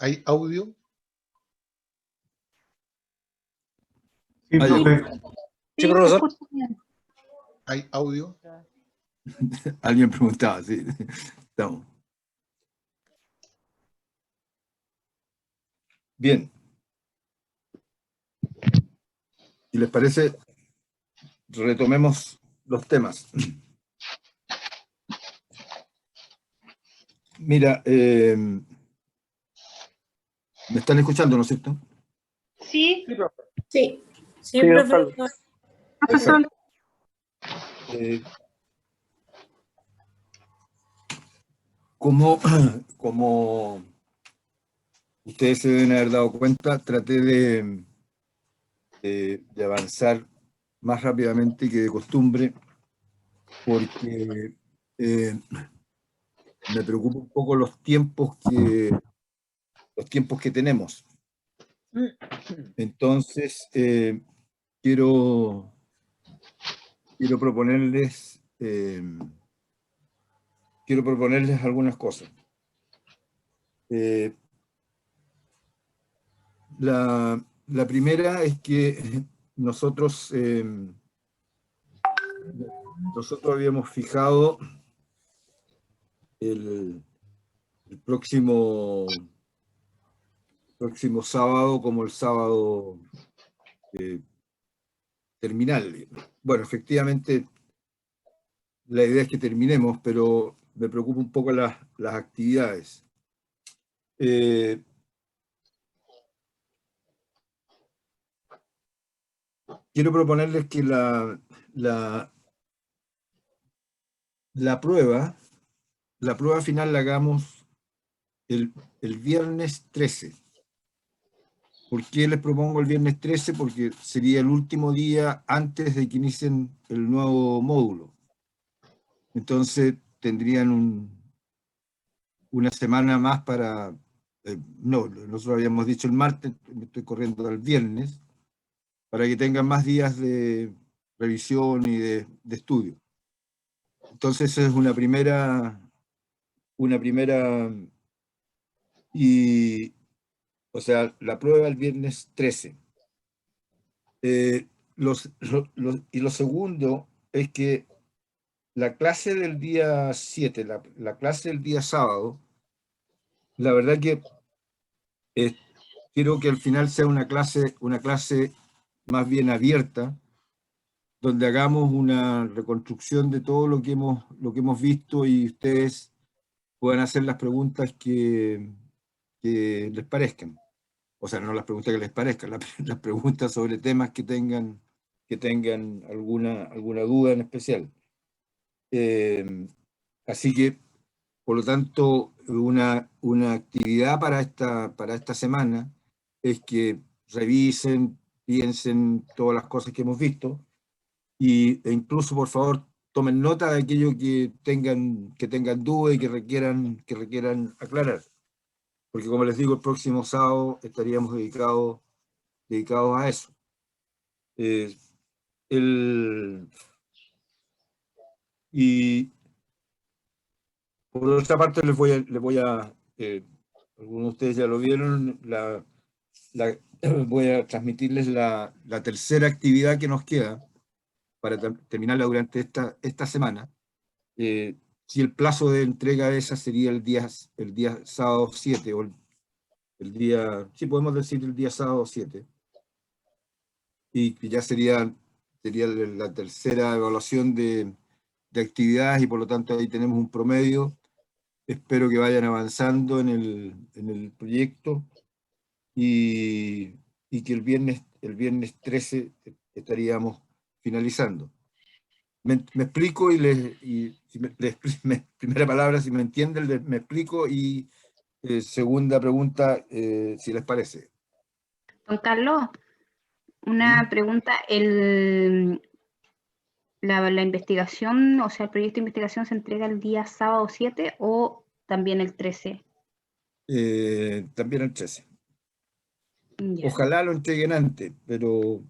¿Hay audio? Sí, profe. Sí, profesor. ¿Hay audio? Alguien preguntaba, sí. Estamos. Bien. Si les parece, retomemos los temas. Mira, ¿me están escuchando, no es cierto? Sí. Sí. Sí, profesor. Perfecto. Como ustedes se deben haber dado cuenta, traté de avanzar más rápidamente que de costumbre, porque me preocupa un poco los tiempos que tenemos. Entonces, quiero proponerles algunas cosas. La primera es que nosotros habíamos fijado el próximo sábado como el sábado terminal. Bueno, efectivamente, la idea es que terminemos, pero me preocupa un poco las actividades. Quiero proponerles que la prueba final la hagamos el viernes 13. ¿Por qué les propongo el viernes 13? Porque sería el último día antes de que inicien el nuevo módulo. Entonces tendrían una semana más para... no, nosotros habíamos dicho el martes, me estoy corriendo al viernes, para que tengan más días de revisión y de estudio. Entonces esa es una primera y, o sea, la prueba el viernes 13. Y lo segundo es que la clase del día 7, la clase del día sábado, la verdad que quiero que al final sea una clase más bien abierta, donde hagamos una reconstrucción de todo lo que hemos visto y ustedes puedan hacer las preguntas que les parezcan. O sea, no las preguntas que les parezcan, las preguntas sobre temas que tengan alguna duda en especial. Así que, por lo tanto, una actividad para esta semana es que revisen, piensen todas las cosas que hemos visto e incluso, por favor, tomen nota de aquello que tengan duda y que requieran aclarar. Porque, como les digo, el próximo sábado estaríamos dedicados a eso. Y por otra parte, les voy a algunos de ustedes ya lo vieron, voy a transmitirles la tercera actividad que nos queda para terminarla durante esta semana. Si el plazo de entrega de esa sería el día sábado 7, o sí podemos decir el día sábado 7, y que ya sería la tercera evaluación de actividades, y por lo tanto ahí tenemos un promedio. Espero que vayan avanzando en el proyecto y que el viernes 13 estaríamos finalizando. Me explico primera palabra, si me entienden, me explico, y segunda pregunta, si les parece. Don Carlos, una pregunta. ¿La investigación, o sea, el proyecto de investigación se entrega el día sábado 7 o también el 13? También el 13. Ya. Ojalá lo entreguen antes, pero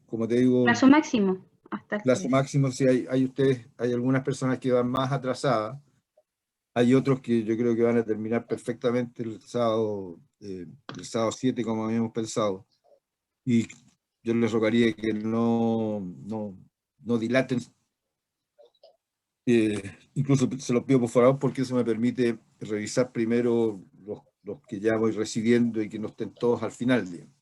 como te digo... Plazo máximo hasta el Plazo 13. máximo, si hay algunas personas que van más atrasadas, hay otros que yo creo que van a terminar perfectamente el sábado el sábado 7 como habíamos pensado. Y yo les rogaría que no dilaten. Incluso se los pido por favor porque eso me permite revisar primero los que ya voy recibiendo y que no estén todos al final, digamos.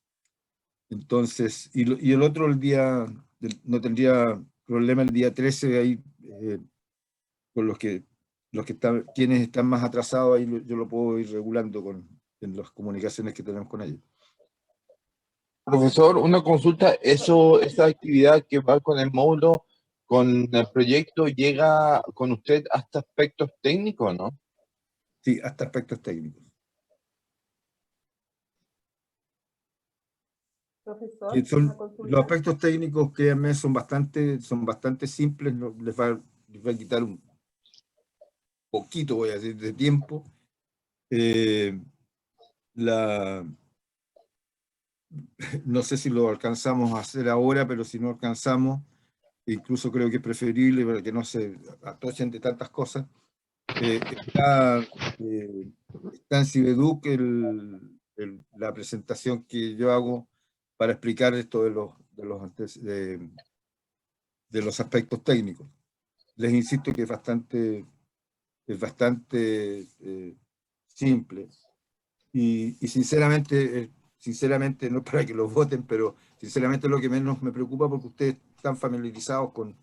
Entonces, y el otro, no tendría problema el día 13 ahí, con quienes están más atrasados, ahí yo lo puedo ir regulando en las comunicaciones que tenemos con ellos. Profesor, una consulta, esa actividad que va con el módulo, con el proyecto, llega con usted hasta aspectos técnicos, ¿no? Sí, hasta aspectos técnicos. Profesor, Que una consulta. los aspectos técnicos, créanme, son bastante simples, les va a quitar un poquito, voy a decir, de tiempo. No sé si lo alcanzamos a hacer ahora, pero si no alcanzamos, incluso creo que es preferible para que no se atochen de tantas cosas. Está en Cibeduc la presentación que yo hago para explicar esto de los aspectos técnicos. Les insisto que es bastante simple. Y sinceramente, no es para que los voten, pero sinceramente es lo que menos me preocupa porque ustedes están familiarizados con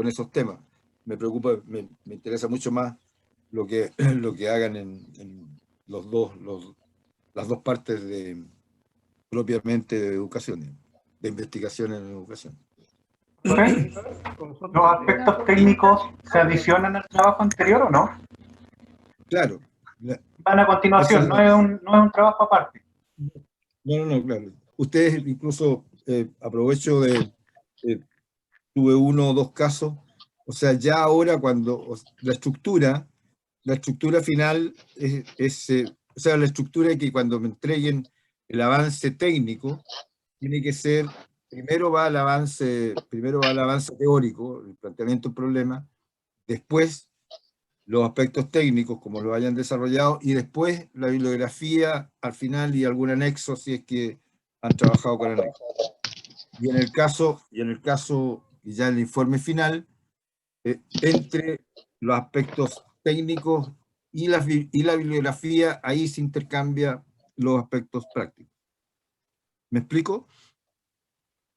esos temas. Me preocupa, me interesa mucho más lo que hagan en las dos partes propiamente de educación, de investigación en educación. ¿Los aspectos técnicos se adicionan al trabajo anterior o no? Claro. Van a continuación, no es un trabajo aparte. No, claro. Ustedes incluso, aprovecho tuve 1 o 2 casos, o sea, ya ahora cuando la estructura final o sea, la estructura que cuando me entreguen el avance técnico, tiene que ser, primero va el avance teórico, el planteamiento del problema, después los aspectos técnicos, como lo hayan desarrollado, y después la bibliografía al final y algún anexo, si es que han trabajado con anexo. Y en el caso, y ya el informe final, entre los aspectos técnicos y la bibliografía, ahí se intercambia los aspectos prácticos. ¿Me explico?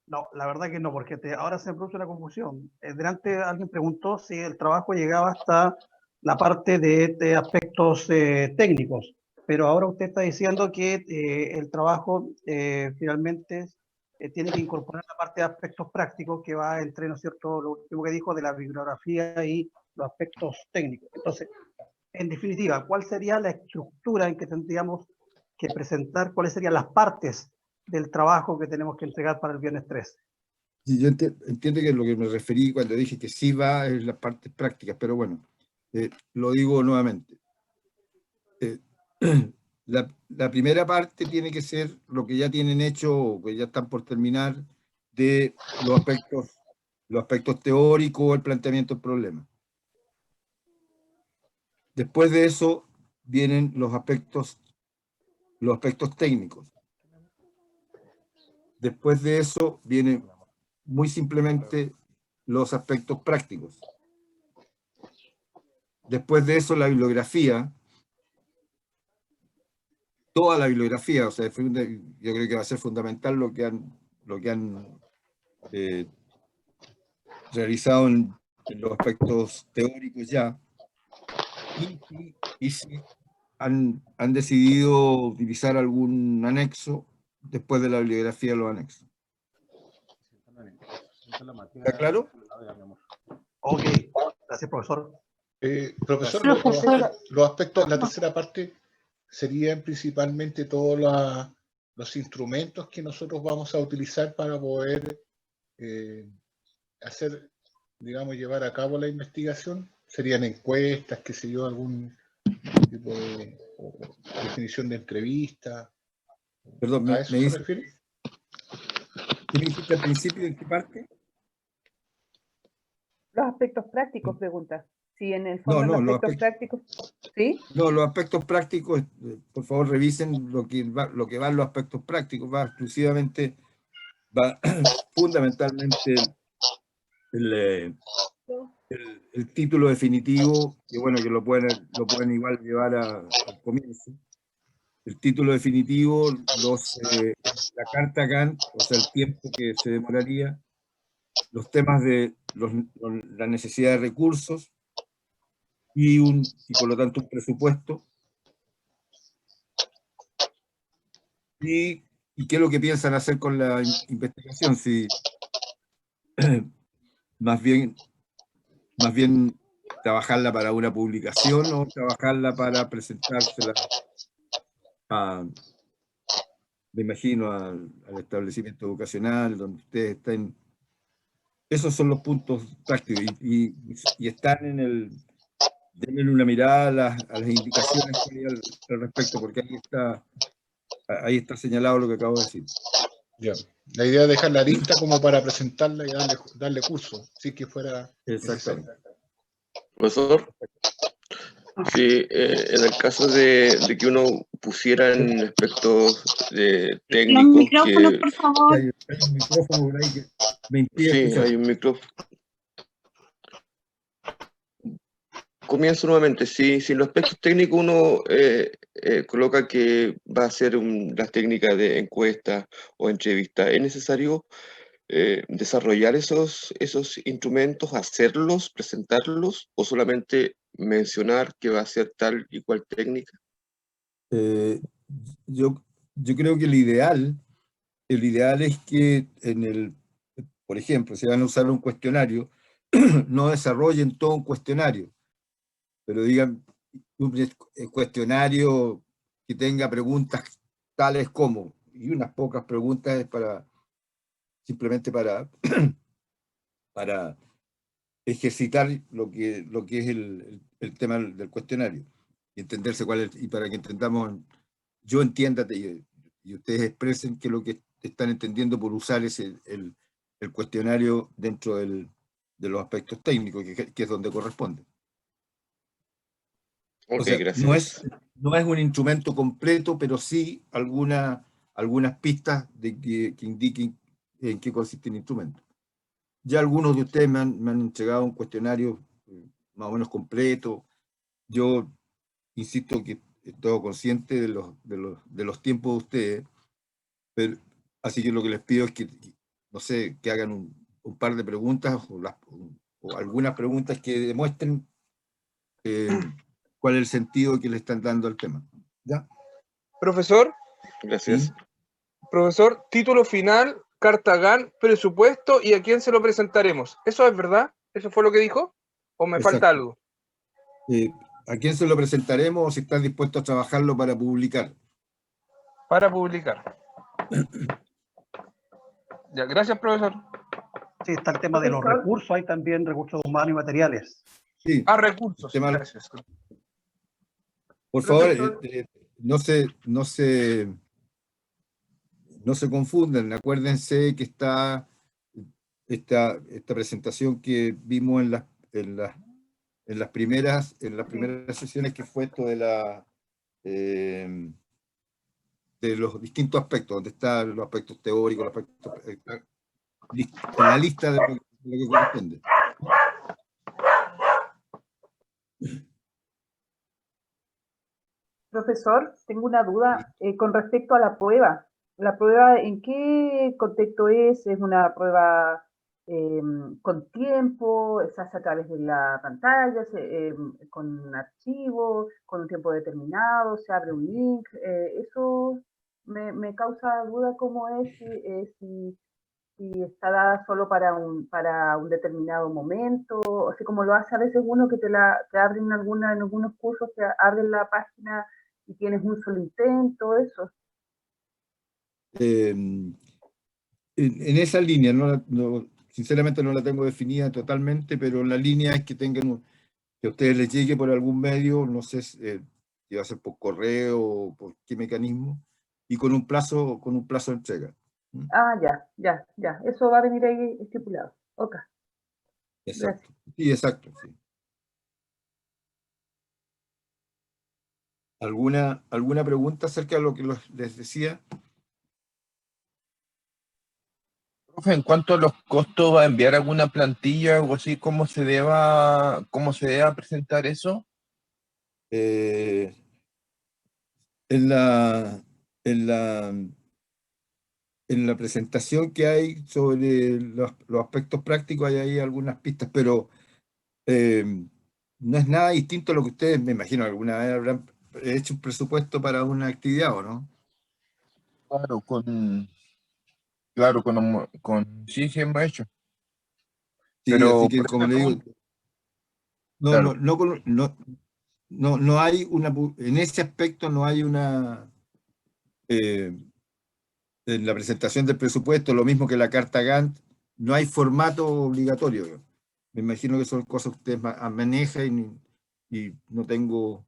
No, la verdad que no, porque ahora se produce una confusión. Delante alguien preguntó si el trabajo llegaba hasta la parte de aspectos técnicos, pero ahora usted está diciendo que el trabajo finalmente tiene que incorporar la parte de aspectos prácticos que va entre, ¿no es cierto?, lo último que dijo de la bibliografía y los aspectos técnicos. Entonces, en definitiva, ¿cuál sería la estructura en que tendríamos que presentar? ¿Cuáles serían las partes del trabajo que tenemos que entregar para el viernes 13? Y yo entiendo que lo que me referí cuando dije que sí va es las partes prácticas, pero bueno, lo digo nuevamente. La primera parte tiene que ser lo que ya tienen hecho o que ya están por terminar de los aspectos teóricos, el planteamiento del problema. Después de eso vienen los aspectos técnicos. Después de eso vienen muy simplemente los aspectos prácticos. Después de eso la bibliografía, toda la bibliografía, o sea, yo creo que va a ser fundamental lo que han realizado en los aspectos teóricos ya, y si han decidido utilizar algún anexo después de la bibliografía de los anexos. ¿Está claro? Ok, gracias, profesor. Profesor, Profesor. los aspectos, la tercera parte serían principalmente todos los instrumentos que nosotros vamos a utilizar para poder hacer, digamos, llevar a cabo la investigación. Serían encuestas, qué sé yo, algún tipo de definición de entrevista. Perdón, ¿A eso se refiere? ¿Qué me dijiste al principio? ¿En qué parte? Los aspectos prácticos, pregunta. si en el fondo No, los aspectos prácticos, ¿sí? No, los aspectos prácticos, por favor revisen lo que va en los aspectos prácticos, va fundamentalmente el título definitivo, que bueno, que lo pueden igual llevar al comienzo. El título definitivo, la carta Gantt, o sea, el tiempo que se demoraría, los temas de la necesidad de recursos y por lo tanto un presupuesto. Y qué es lo que piensan hacer con la investigación, si más bien trabajarla para una publicación o trabajarla para presentársela me imagino, al establecimiento educacional donde ustedes estén. Esos son los puntos prácticos y están denle una mirada a las indicaciones que hay al respecto, porque ahí está señalado lo que acabo de decir. Ya. La idea es dejar la lista como para presentarla y darle curso, si que fuera Exactamente. necesario. Profesor, sí, en el caso de que uno pusiera en aspectos técnicos... Los micrófonos, por favor. Hay un micrófono por ahí que me impide Sí, escuchar. hay un micrófono. Comienzo nuevamente. Si en los aspectos técnicos uno coloca que va a hacer las técnicas de encuesta o entrevista, ¿es necesario desarrollar esos instrumentos, hacerlos, presentarlos, o solamente mencionar que va a ser tal y cual técnica? Yo creo que el ideal es que por ejemplo, si van a usar un cuestionario, no desarrollen todo un cuestionario, pero digan un cuestionario que tenga preguntas tales como, y unas pocas preguntas es simplemente para ejercitar lo que es el tema del cuestionario, y entenderse cuál es, y para que entendamos, yo entienda y ustedes expresen qué es lo que están entendiendo por usar el cuestionario dentro de los aspectos técnicos, que es donde corresponde. Ok, o sea, gracias. no es un instrumento completo, pero sí algunas pistas que indiquen en qué consiste el instrumento. Ya algunos de ustedes me han entregado un cuestionario más o menos completo. Yo insisto que estoy consciente de los tiempos de ustedes, así que lo que les pido es que, no sé, que hagan un par de preguntas o algunas preguntas que demuestren cuál es el sentido que le están dando al tema. ¿Ya? Profesor. Gracias. ¿Sí? Profesor, título final, carta Gantt, presupuesto y a quién se lo presentaremos. ¿Eso es verdad? ¿Eso fue lo que dijo? ¿O me falta algo? ¿A quién se lo presentaremos o si están dispuestos a trabajarlo para publicar? Para publicar. Ya, gracias, profesor. Sí, está el tema de los recursos, hay también recursos humanos y materiales. Sí. Recursos. Gracias. Por favor, no se confundan, acuérdense que está esta presentación que vimos en las primeras sesiones, que fue esto de los distintos aspectos, donde están los aspectos teóricos, los aspectos, en la lista de lo que corresponde. Profesor, tengo una duda con respecto a la prueba. ¿La prueba en qué contexto es? ¿Es una prueba con tiempo? ¿Se hace a través de la pantalla? ¿Con un archivo? ¿Con un tiempo determinado? ¿Se abre un link? Eso me causa duda cómo es, si está dada solo para un determinado momento, o sea, como lo hace a veces uno que te abren en algunos cursos, te abren la página y tienes un solo intento, eso. En esa línea, sinceramente no la tengo definida totalmente, pero la línea es que que a ustedes les llegue por algún medio, no sé si va a ser por correo o por qué mecanismo, y con un plazo de entrega. Ya. Eso va a venir ahí estipulado. Ok. Exacto. Gracias. Sí, exacto. Sí. ¿Alguna pregunta acerca de lo que les decía? Profe, en cuanto a los costos, ¿va a enviar alguna plantilla o algo así? ¿Cómo se deba presentar eso? En la presentación que hay sobre los aspectos prácticos hay ahí algunas pistas, pero no es nada distinto a lo que ustedes, me imagino, alguna vez habrán hecho un presupuesto para una actividad, ¿o no? Sí, sí hemos hecho. Sí, Pero así que por como esa le digo, pregunta, claro. no hay en ese aspecto no hay una, en la presentación del presupuesto, lo mismo que la carta Gantt, no hay formato obligatorio. Me imagino que son cosas que ustedes manejan y no tengo,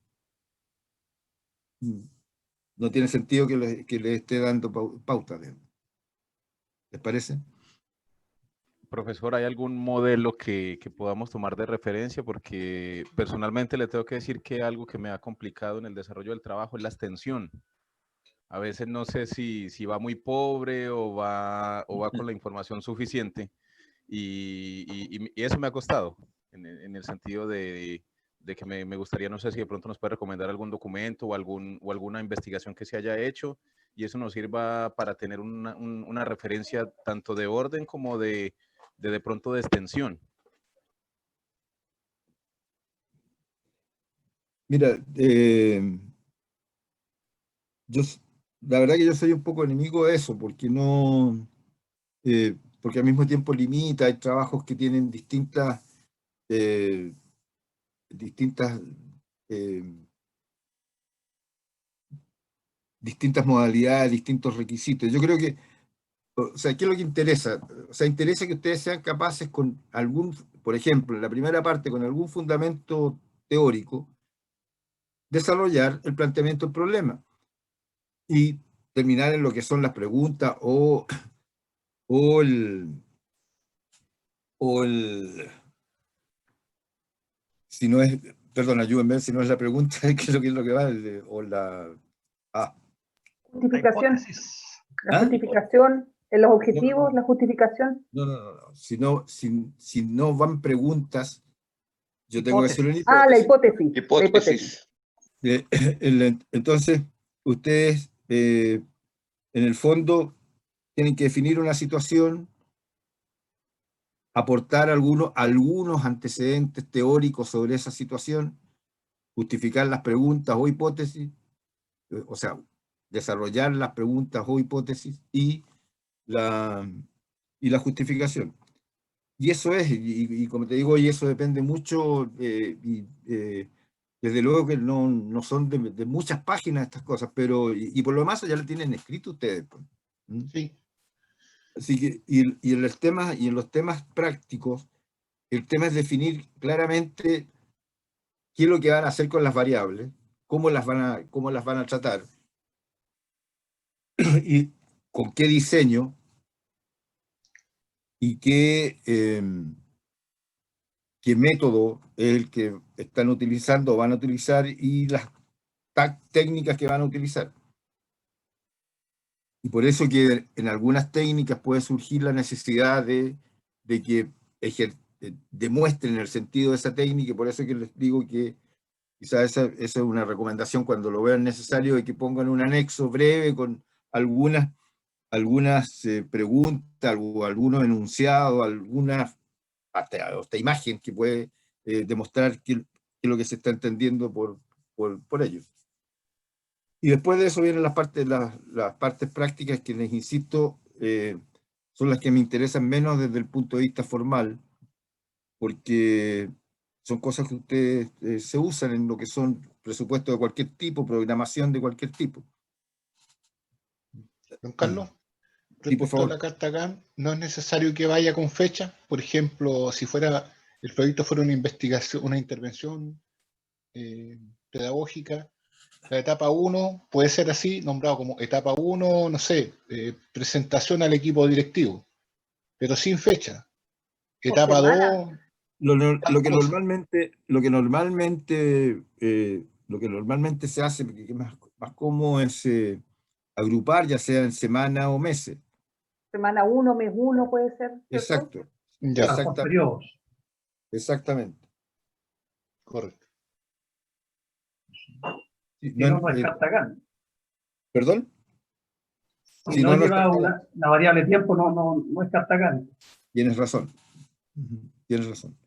no tiene sentido que les esté dando pauta. ¿Les parece? Profesor, ¿hay algún modelo que podamos tomar de referencia? Porque personalmente le tengo que decir que algo que me ha complicado en el desarrollo del trabajo es la extensión. A veces no sé si va muy pobre o va con la información suficiente y eso me ha costado en el sentido de que me gustaría, no sé si de pronto nos puede recomendar algún documento o alguna investigación que se haya hecho y eso nos sirva para tener una referencia tanto de orden como de pronto de extensión. Mira, la verdad que yo soy un poco enemigo de eso, porque porque al mismo tiempo limita, hay trabajos que tienen distintas modalidades, distintos requisitos. Yo creo que, o sea, ¿qué es lo que interesa? O sea, interesa que ustedes sean capaces con por ejemplo, en la primera parte, con algún fundamento teórico, desarrollar el planteamiento del problema y terminar en lo que son las preguntas o si no es, perdón, ayúdenme, si no es la pregunta, ¿qué es lo que va? Justificación. La ¿Ah? justificación, en los objetivos, la justificación. No. Si no van preguntas, yo tengo que hacer una hipótesis. Ah, la hipótesis. Entonces, ustedes, en el fondo, tienen que definir una situación, aportar algunos antecedentes teóricos sobre esa situación, justificar las preguntas o hipótesis, o sea, desarrollar las preguntas o hipótesis y la justificación. Y eso es, y como te digo, y eso depende mucho, desde luego que no son de muchas páginas estas cosas, pero, y por lo demás ya lo tienen escrito ustedes. Pues. Sí. Así que, y en los temas prácticos, el tema es definir claramente qué es lo que van a hacer con las variables, cómo las van a tratar, y con qué diseño, y qué método es el que están utilizando o van a utilizar y las técnicas que van a utilizar. Y por eso que en algunas técnicas puede surgir la necesidad de que demuestren el sentido de esa técnica, y por eso que les digo que quizás esa es una recomendación cuando lo vean necesario, de que pongan un anexo breve con algunas preguntas o algunos enunciados, algunas hasta imagen que puede demostrar qué es lo que se está entendiendo por ellos. Y después de eso vienen las partes prácticas que, les insisto, son las que me interesan menos desde el punto de vista formal, porque son cosas que ustedes se usan en lo que son presupuestos de cualquier tipo, programación de cualquier tipo. Don Carlos, Sí, por respecto a favor. la carta Gantt, no es necesario que vaya con fecha. Por ejemplo, si el proyecto fuera una investigación, una intervención pedagógica, la etapa 1 puede ser así, nombrado como etapa 1, no sé, presentación al equipo directivo, pero sin fecha. Etapa 2... Lo que normalmente lo que normalmente se hace, porque es más cómodo es agrupar, ya sea en semana o meses. Semana 1, mes 1 puede ser, ¿cierto? Exacto. Ya, Por Exactamente. periodos. Exactamente. correcto. Sí, Si no, no es Cartagán. ¿Perdón? Si Si no no, no es lleva Cartagán. la variable tiempo, no es Cartagán. Tienes razón. Tienes razón.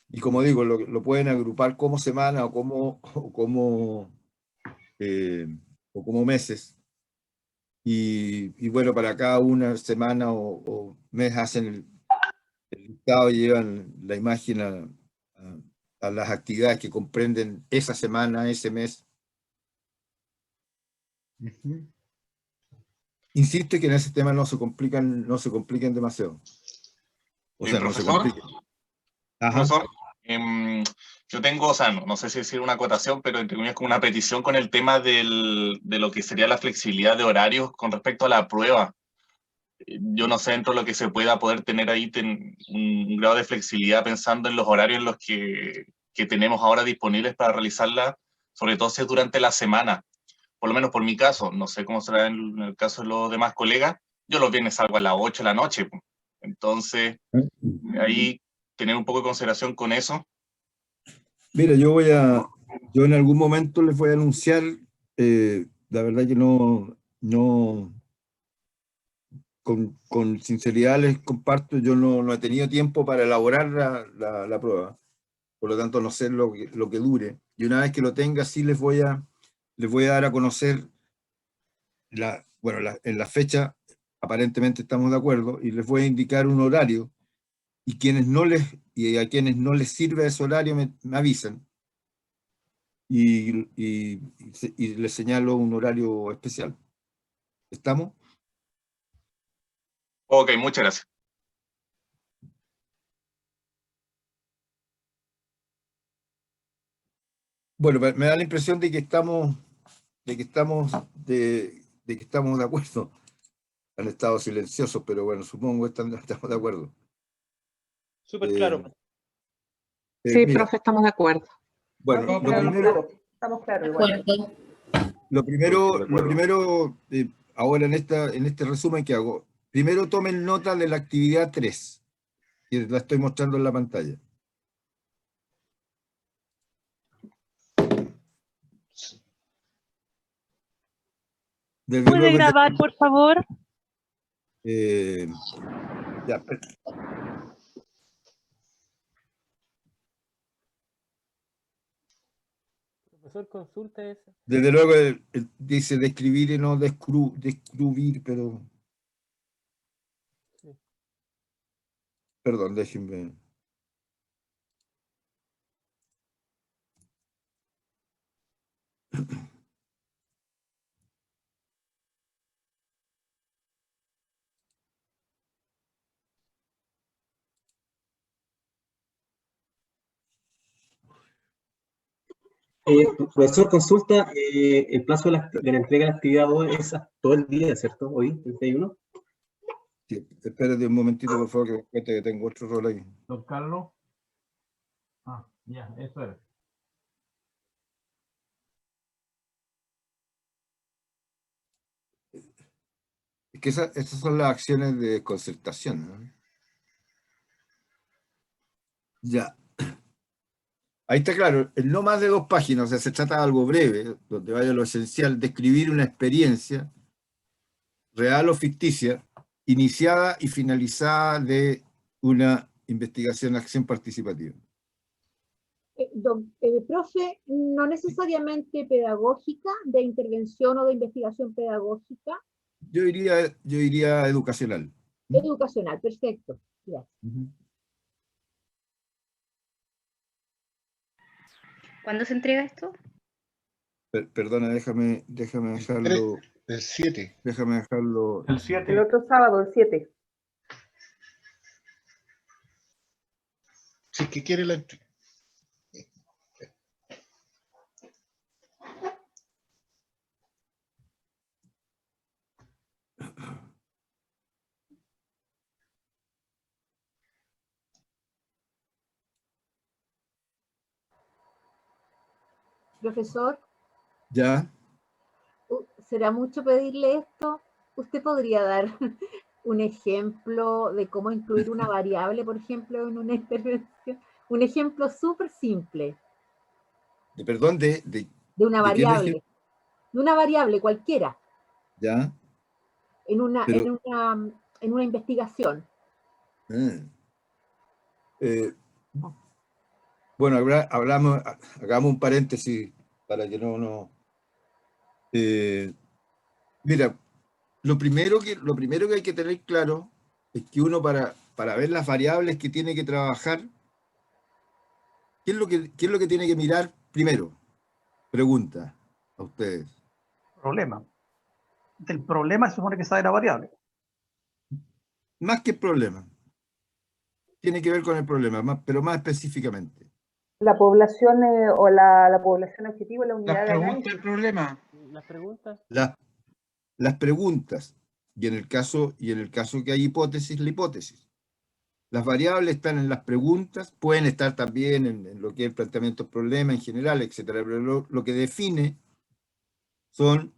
Y como digo, lo pueden agrupar como semana o como meses. Y bueno, para cada una semana o mes hacen el listado y llevan la imagen a las actividades que comprenden esa semana, ese mes. Ujú. Insisto que en ese tema no se complican demasiado. O sea, no se Profesor, compliquen. Ajá. profesor, yo tengo, o sea, no sé si decir una acotación, pero entre comillas como una petición con el tema de lo que sería la flexibilidad de horarios con respecto a la prueba. Yo no sé dentro de lo que se pueda poder tener ahí un grado de flexibilidad pensando en los horarios en los que tenemos ahora disponibles para realizarla, sobre todo si es durante la semana. Por lo menos por mi caso, no sé cómo será en el caso de los demás colegas, yo los viernes salgo a las 8 de la noche. Entonces, ahí tener un poco de consideración con eso. Mira, yo en algún momento les voy a anunciar, la verdad que con sinceridad les comparto, yo no he tenido tiempo para elaborar la prueba, por lo tanto no sé lo que dure. Y una vez que lo tenga, sí les voy a dar a conocer, en la fecha, aparentemente estamos de acuerdo, y les voy a indicar un horario, y a quienes no les sirve ese horario me avisan. Y les señalo un horario especial. ¿Estamos? Ok, muchas gracias. Bueno, me da la impresión de que estamos de acuerdo. Han estado silenciosos, pero bueno, supongo que estamos de acuerdo. Súper claro. Sí, Mira, profe, estamos de acuerdo. bueno, Estamos claros igual. lo primero, ahora en este resumen que hago, primero tomen nota de la actividad 3, que la estoy mostrando en la pantalla. Desde ¿Puede luego, grabar, por favor? ya, Profesor, consulta esa. desde luego dice describir y no describir, pero... Sí. Perdón, déjenme... Profesor, consulta, el plazo de la entrega de la actividad 2 es todo el día, ¿cierto? Hoy, 31. Sí, espérate un momentito, por favor, que me cuente que tengo otro rol ahí. Don Carlos. Ah, ya, eso era. Es que esas son las acciones de concertación, ¿no? Ya. Ahí está claro, en no más de 2 páginas, o sea, se trata de algo breve, donde vaya lo esencial, describir una experiencia real o ficticia, iniciada y finalizada de una investigación, acción participativa. Profe, no necesariamente pedagógica, de intervención o de investigación pedagógica. Yo diría educacional. Educacional, perfecto. Gracias. ¿Cuándo se entrega esto? Perdona, déjame dejarlo. El 7. Déjame dejarlo. El 7. El otro sábado, el 7. Si es que quiere la entrega. Profesor, ¿Ya? ¿será mucho pedirle esto? ¿Usted podría dar un ejemplo de cómo incluir una variable, por ejemplo, en una intervención? Un ejemplo súper simple Perdón, de una ¿de qué variable, de una variable cualquiera, ¿Ya? en una, Pero, en una investigación. bueno, hagamos un paréntesis para que no. Mira, lo primero que hay que tener claro es que uno para ver las variables que tiene que trabajar, qué es lo que tiene que mirar primero? Pregunta a ustedes. Problema. Del problema se supone que sabe la variable. Más que el problema. Tiene que ver con el problema, pero más específicamente. La población o la población objetivo, la unidad de análisis. El problema. Las preguntas. Las preguntas. Y en el caso que hay hipótesis, la hipótesis. Las variables están en las preguntas, pueden estar también en lo que es el planteamiento del problema en general, etcétera. Pero lo que define son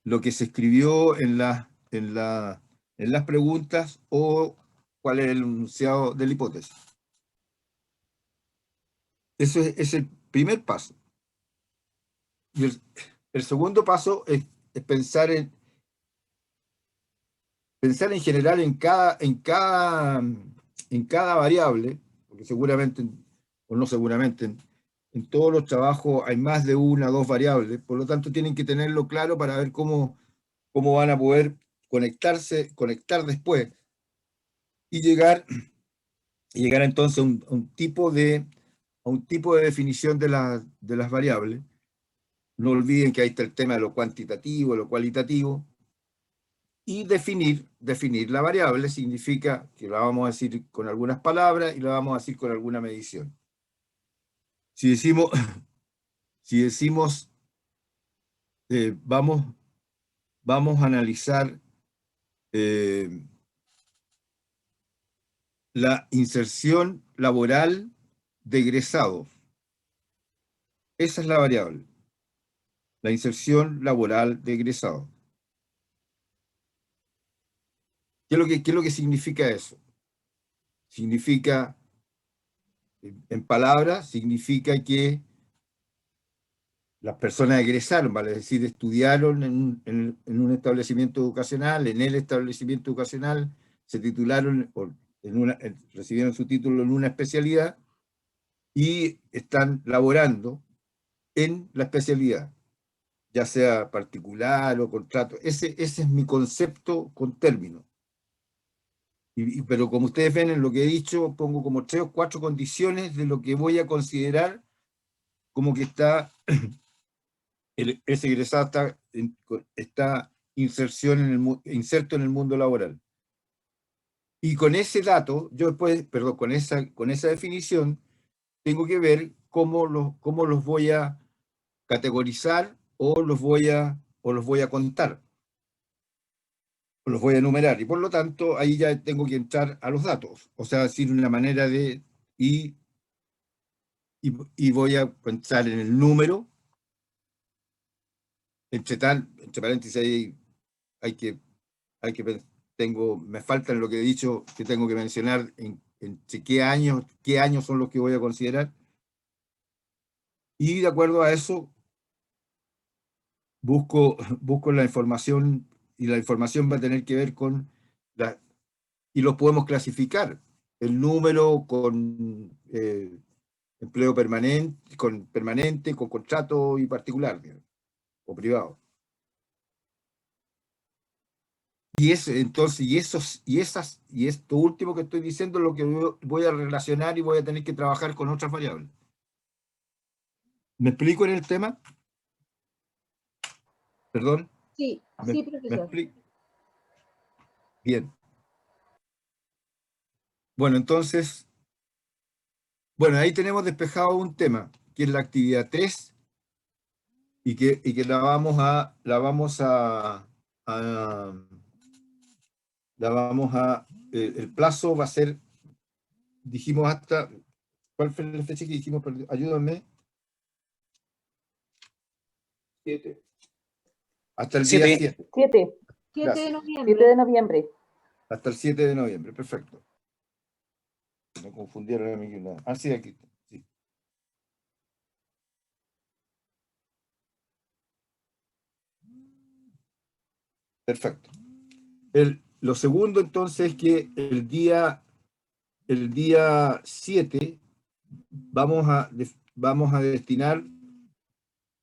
lo que se escribió en las preguntas o cuál es el enunciado de la hipótesis. Eso es el primer paso. Y el segundo paso es pensar en general en cada variable, porque seguramente, o no seguramente, en todos los trabajos hay más de una o dos variables, por lo tanto tienen que tenerlo claro para ver cómo van a poder conectar después y llegar entonces a un tipo de definición de las variables. No olviden que ahí está el tema de lo cuantitativo, lo cualitativo. Y definir la variable significa que la vamos a decir con algunas palabras y la vamos a decir con alguna medición. Si decimos vamos a analizar la inserción laboral de egresados. Esa es la variable. La inserción laboral de egresados. ¿Qué es lo que significa eso? Significa, en palabras, significa que las personas egresaron, vale decir, estudiaron en un establecimiento educacional, en el establecimiento educacional, se titularon, recibieron su título en una especialidad y están laborando en la especialidad, ya sea particular o contrato. Ese es mi concepto con término. Pero como ustedes ven en lo que he dicho, pongo como 3 o 4 condiciones de lo que voy a considerar como que está ese egresado está inserto en el mundo laboral. Y con ese dato, yo después, perdón, con esa definición, tengo que ver cómo los voy a categorizar o los voy a contar, o los voy a enumerar. Y por lo tanto, ahí ya tengo que entrar a los datos. O sea, decir una manera de... Y voy a pensar en el número. Entre paréntesis, me falta en lo que he dicho que tengo que mencionar entre qué años son los que voy a considerar. Y de acuerdo a eso, busco la información, y la información va a tener que ver con y los podemos clasificar. El número con empleo permanente, con contrato y particular, digamos, o privado. Y esto último que estoy diciendo es lo que voy a relacionar y voy a tener que trabajar con otras variables. ¿Me explico en el tema? ¿Perdón? Sí, sí, profesor. Bien. Bueno, entonces, ahí tenemos despejado un tema, que es la actividad 3, y que la vamos a el plazo va a ser, dijimos hasta, ¿cuál fue la fecha que dijimos? Ayúdenme. 7. Hasta el día 7. 7. 7 de Gracias. noviembre. 7 de noviembre. Hasta el 7 de noviembre, perfecto. Me confundieron a mí. Ah, sí, aquí. Sí. Perfecto. Lo segundo, entonces, es que el día 7 vamos a destinar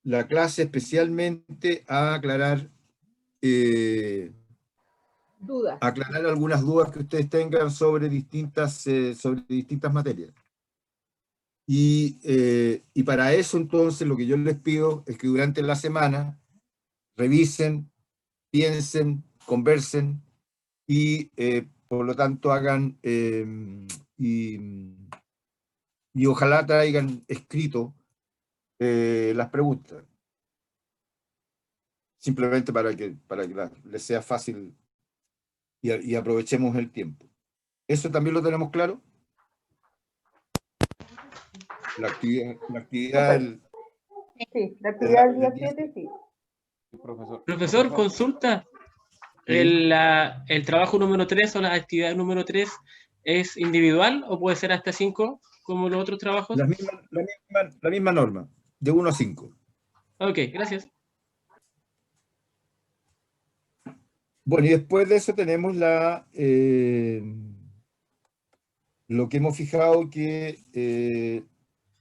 la clase especialmente a aclarar Dudas. algunas dudas que ustedes tengan sobre distintas materias. Y para eso, entonces, lo que yo les pido es que durante la semana revisen, piensen, conversen y, por lo tanto, hagan y ojalá traigan escrito las preguntas. Simplemente para que les sea fácil y aprovechemos el tiempo. ¿Eso también lo tenemos claro? La actividad Sí, la actividad del día del día 7, sí. Profesor, consulta. ¿El trabajo número 3 o la actividad número 3 es individual o puede ser hasta 5 como los otros trabajos? La misma norma, de 1 a 5. Ok, gracias. Bueno, y después de eso tenemos lo que hemos fijado que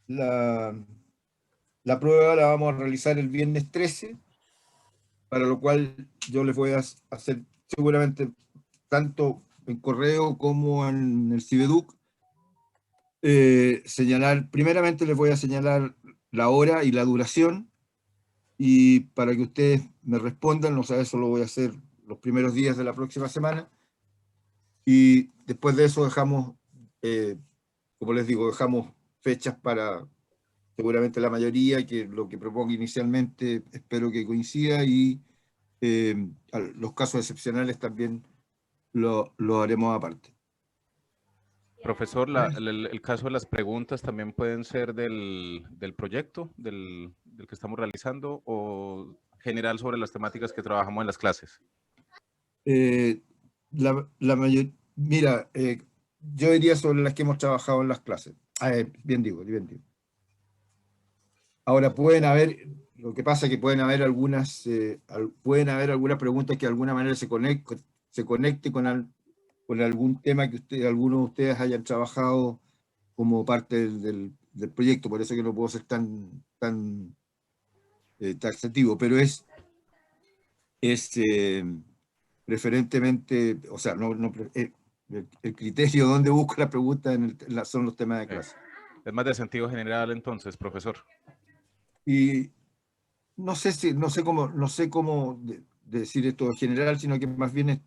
la prueba la vamos a realizar el viernes 13, para lo cual yo les voy a hacer seguramente tanto en correo como en el Cibeduc, primeramente les voy a señalar la hora y la duración, y para que ustedes me respondan, o sea, eso lo voy a hacer los primeros días de la próxima semana, y después de eso dejamos, como les digo, dejamos fechas para seguramente la mayoría, que lo que propongo inicialmente espero que coincida, y los casos excepcionales también lo haremos aparte. Profesor, el caso de las preguntas también pueden ser del proyecto, del que estamos realizando, o general sobre las temáticas que trabajamos en las clases. Mira, yo diría sobre las que hemos trabajado en las clases. Bien digo. Ahora lo que pasa es que pueden haber algunas preguntas que de alguna manera se conecte con algún tema que algunos de ustedes hayan trabajado como parte del proyecto, por eso que no puedo ser tan taxativo, pero es preferentemente, o sea, el criterio donde busco la pregunta son los temas de clase. Es más de sentido general entonces, profesor. Y no sé cómo decir esto en general, sino que más bien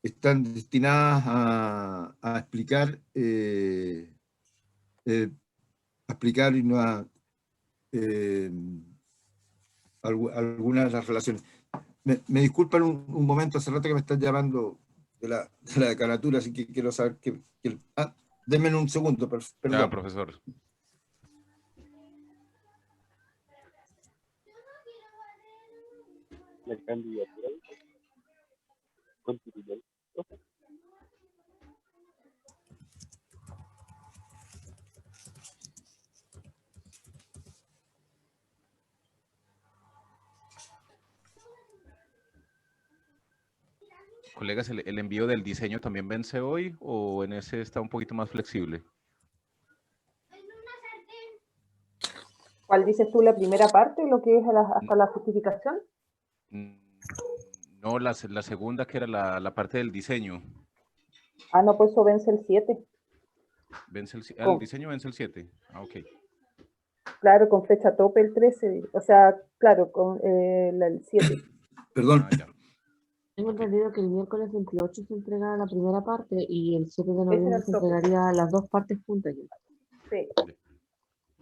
están destinadas a explicar y no algunas de las relaciones. Me disculpan un momento, hace rato que me están llamando de la decanatura, así que quiero saber denme un segundo, perdón. Ya, profesor. La candidatura constitucional. Colegas, ¿el envío del diseño también vence hoy o en ese está un poquito más flexible? ¿Cuál dices tú, la primera parte, lo que es hasta la justificación? No, la segunda, que era la parte del diseño. Ah, no, pues eso vence el 7. El diseño vence el 7. Ah, ok. Claro, con fecha tope el 13. O sea, claro, con el 7. Perdón. Tengo entendido que el miércoles 28 se entrega la primera parte y el 7 de noviembre se entregaría las dos partes juntas. Sí.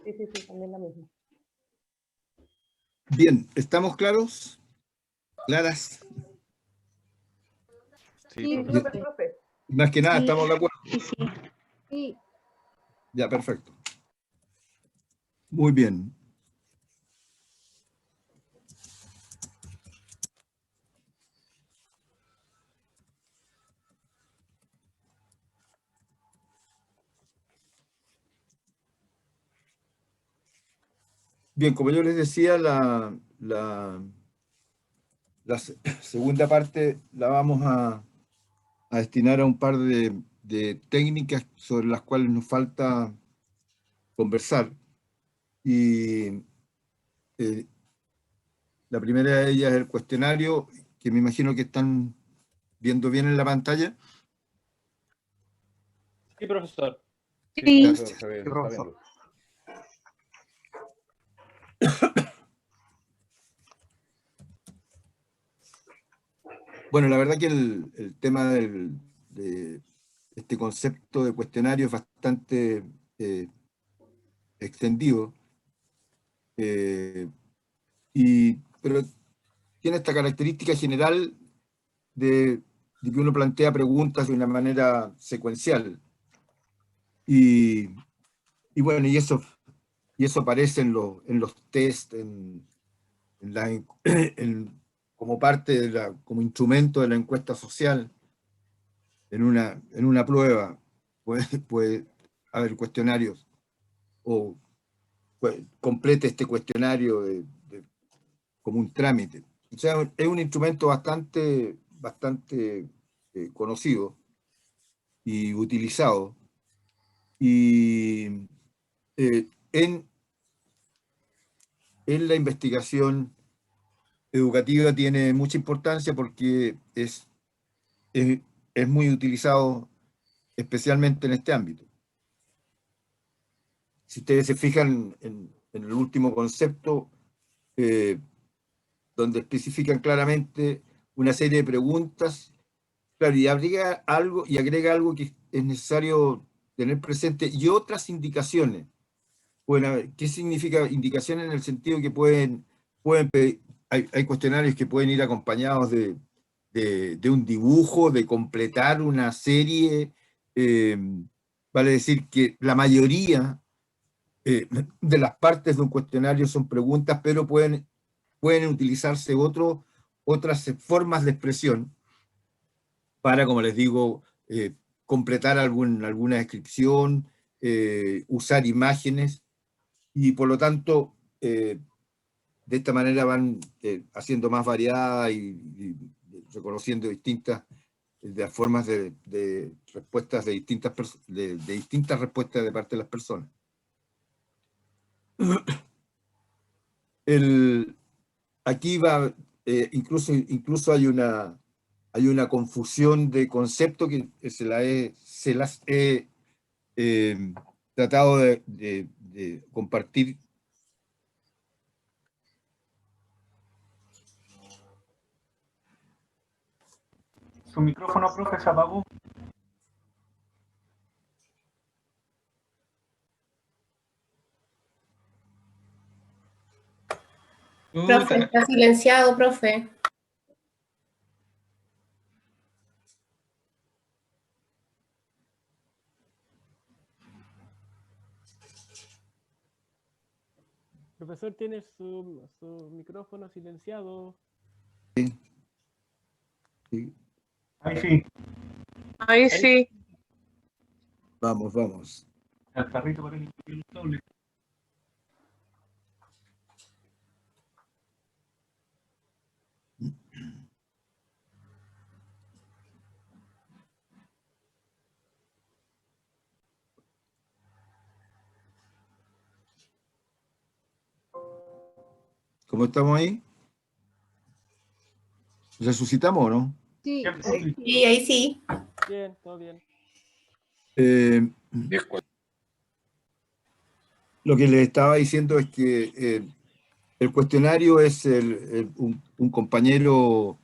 Sí, también la misma. Bien, ¿estamos claros? ¿Claras? Sí, profe. Más que nada, ¿estamos de acuerdo? Sí. Ya, perfecto. Muy bien. Bien, como yo les decía, la segunda parte la vamos a destinar a un par de técnicas sobre las cuales nos falta conversar. Y la primera de ellas es el cuestionario, que me imagino que están viendo bien en la pantalla. Sí, profesor. Sí. Gracias. Se ve, Sí, profesor. Bueno, la verdad que el tema de este concepto de cuestionario es bastante extendido, pero tiene esta característica general de que uno plantea preguntas de una manera secuencial. Y bueno, y eso aparece en los test, como parte como instrumento de la encuesta social, en una prueba. Puede haber cuestionarios, o complete este cuestionario como un trámite. O sea, es un instrumento bastante conocido y utilizado. Y en la investigación educativa tiene mucha importancia porque es muy utilizado especialmente en este ámbito. Si ustedes se fijan en el último concepto, donde especifican claramente una serie de preguntas, claro, y agrega algo que es necesario tener presente, y otras indicaciones. Bueno, ¿qué significa indicaciones? En el sentido que pueden pedir, hay cuestionarios que pueden ir acompañados de un dibujo, de completar una serie. Vale decir que la mayoría de las partes de un cuestionario son preguntas, pero pueden utilizarse otras formas de expresión para, como les digo, completar alguna descripción, usar imágenes, y por lo tanto, de esta manera van haciendo más variada y reconociendo distintas formas de respuestas de distintas respuestas de parte de las personas. Aquí va, incluso hay una confusión de conceptos que se las he tratado de compartir. Su micrófono, profe, se apagó. Profe, está silenciado, profe. Profesor, tiene su micrófono silenciado. Sí. Ahí sí. Ahí sí. Vamos. El carrito para el doble. ¿Cómo estamos ahí? ¿Resucitamos o no? Sí, ahí sí. Bien, todo bien. Lo que les estaba diciendo es que el cuestionario es un compañero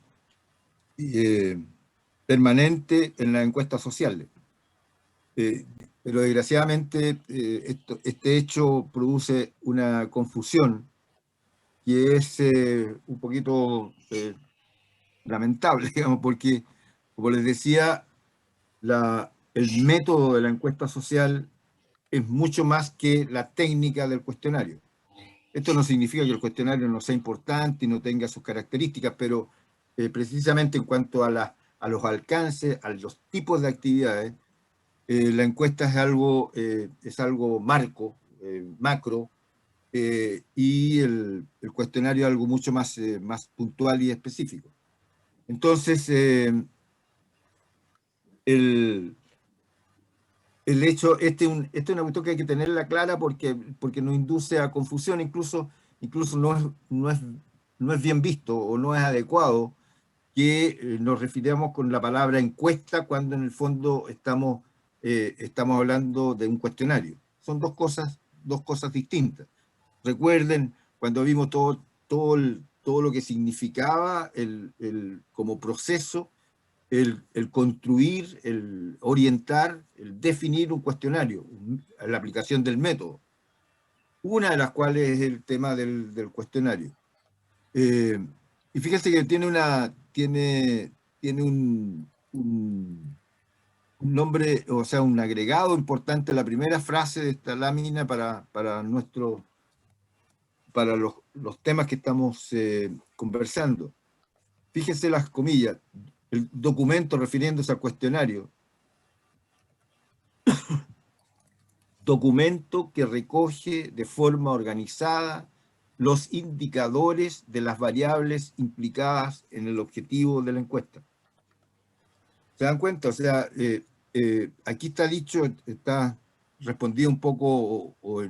permanente en las encuestas sociales. Pero desgraciadamente este hecho produce una confusión que es un poquito lamentable, digamos, porque, como les decía, el método de la encuesta social es mucho más que la técnica del cuestionario. Esto no significa que el cuestionario no sea importante y no tenga sus características, pero precisamente en cuanto a los alcances, a los tipos de actividades, la encuesta es algo macro, y el cuestionario algo mucho más, más puntual y específico. Entonces, el hecho, esta es una cuestión que hay que tenerla clara porque nos induce a confusión, incluso no es bien visto o no es adecuado que nos refiramos con la palabra encuesta cuando en el fondo estamos hablando de un cuestionario. Son dos cosas distintas. Recuerden, cuando vimos todo lo que significaba como proceso, el construir, el orientar, el definir un cuestionario, la aplicación del método. Una de las cuales es el tema del cuestionario. Y fíjense que tiene un nombre, o sea, un agregado importante, la primera frase de esta lámina para los temas que estamos conversando. Fíjense las comillas, el documento refiriéndose al cuestionario. Documento que recoge de forma organizada los indicadores de las variables implicadas en el objetivo de la encuesta. ¿Se dan cuenta? O sea, aquí está dicho, está respondido un poco o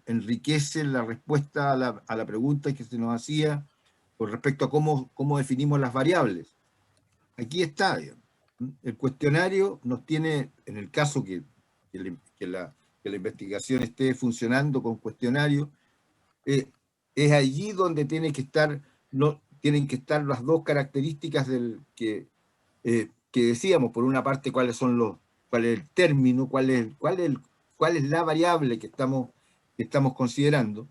enriquece la respuesta a la pregunta que se nos hacía con respecto a cómo definimos las variables. Aquí está, digamos. El cuestionario nos tiene, en el caso que la investigación esté funcionando con cuestionario, es allí donde tienen que estar las dos características que decíamos. Por una parte, cuál es el término, cuál es la variable que estamos considerando.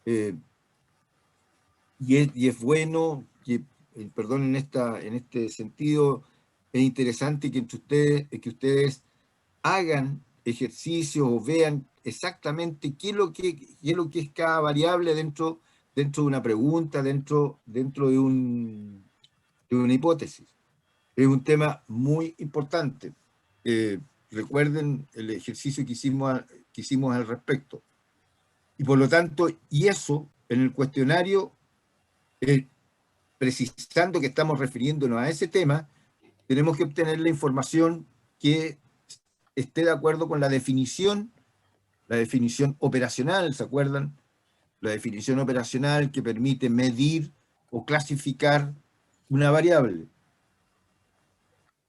Y es bueno que, perdón, en este sentido, es interesante que ustedes hagan ejercicios o vean exactamente qué es lo que es cada variable dentro de una pregunta, dentro de una hipótesis. Es un tema muy importante. Recuerden el ejercicio que hicimos al respecto. Y por lo tanto, y eso en el cuestionario, precisando que estamos refiriéndonos a ese tema, tenemos que obtener la información que esté de acuerdo con la definición operacional, ¿se acuerdan? La definición operacional que permite medir o clasificar una variable.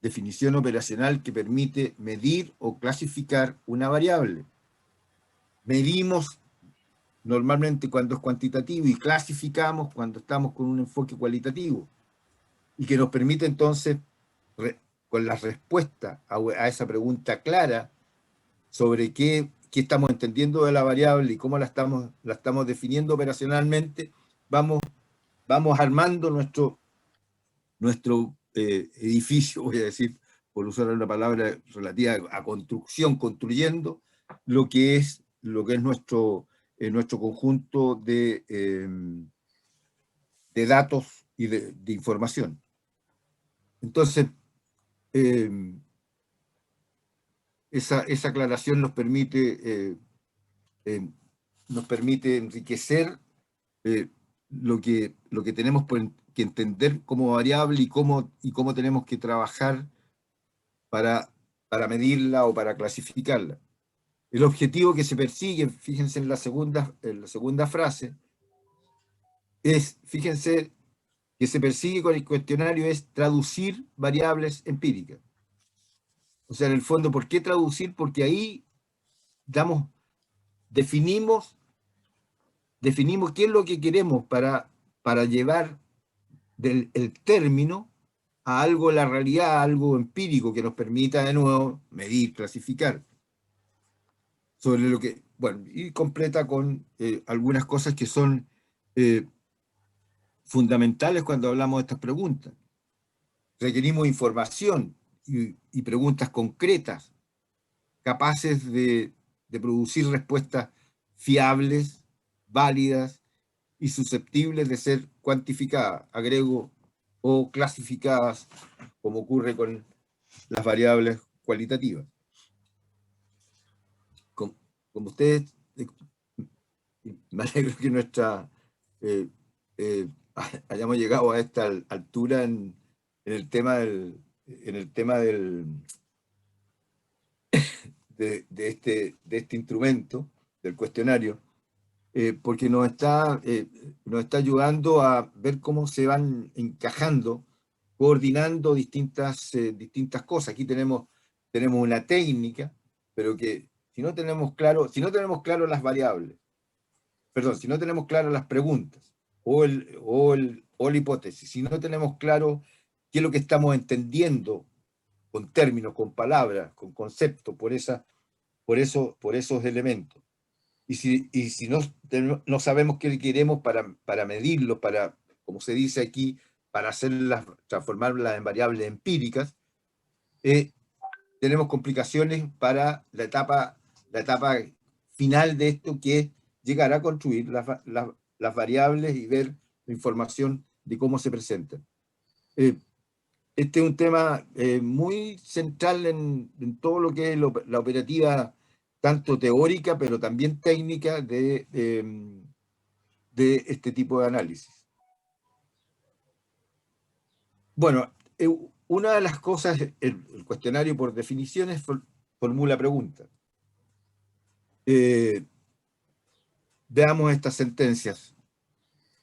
Definición operacional que permite medir o clasificar una variable. Medimos normalmente cuando es cuantitativo y clasificamos cuando estamos con un enfoque cualitativo. Y que nos permite entonces, con la respuesta a esa pregunta clara sobre qué estamos entendiendo de la variable y cómo la estamos definiendo operacionalmente, vamos armando nuestro edificio, voy a decir, por usar una palabra relativa a construcción, construyendo lo que es nuestro conjunto de datos y de información. Entonces, esa aclaración nos permite enriquecer lo que tenemos que entender como variable y cómo tenemos que trabajar para medirla o para clasificarla. El objetivo que se persigue, fíjense en la segunda frase, fíjense que se persigue con el cuestionario es traducir variables empíricas. O sea, en el fondo, ¿por qué traducir? Porque ahí definimos qué es lo que queremos para llevar el término a algo, la realidad, a algo empírico que nos permita de nuevo medir, clasificar. Sobre lo que, bueno, y completa con algunas cosas que son fundamentales cuando hablamos de estas preguntas. Requerimos información y preguntas concretas, capaces de producir respuestas fiables, válidas y susceptibles de ser cuantificadas, agrego, o clasificadas, como ocurre con las variables cualitativas. Como ustedes me alegro que hayamos llegado a esta altura en el tema de este instrumento, del cuestionario, porque nos está ayudando a ver cómo se van encajando, coordinando distintas cosas. Aquí tenemos una técnica, pero que si no tenemos claro las variables, perdón, si no tenemos claro las preguntas o la hipótesis, si no tenemos claro qué es lo que estamos entendiendo con términos, con palabras, con conceptos, por esos elementos, y si no sabemos qué queremos para medirlo, para, como se dice aquí, para transformarlas en variables empíricas, tenemos complicaciones para la etapa final de esto, que es llegar a construir las variables y ver la información de cómo se presentan. Este es un tema muy central en todo lo que es la operativa, tanto teórica, pero también técnica de este tipo de análisis. Bueno, una de las cosas, el cuestionario por definiciones formula preguntas. Veamos estas sentencias.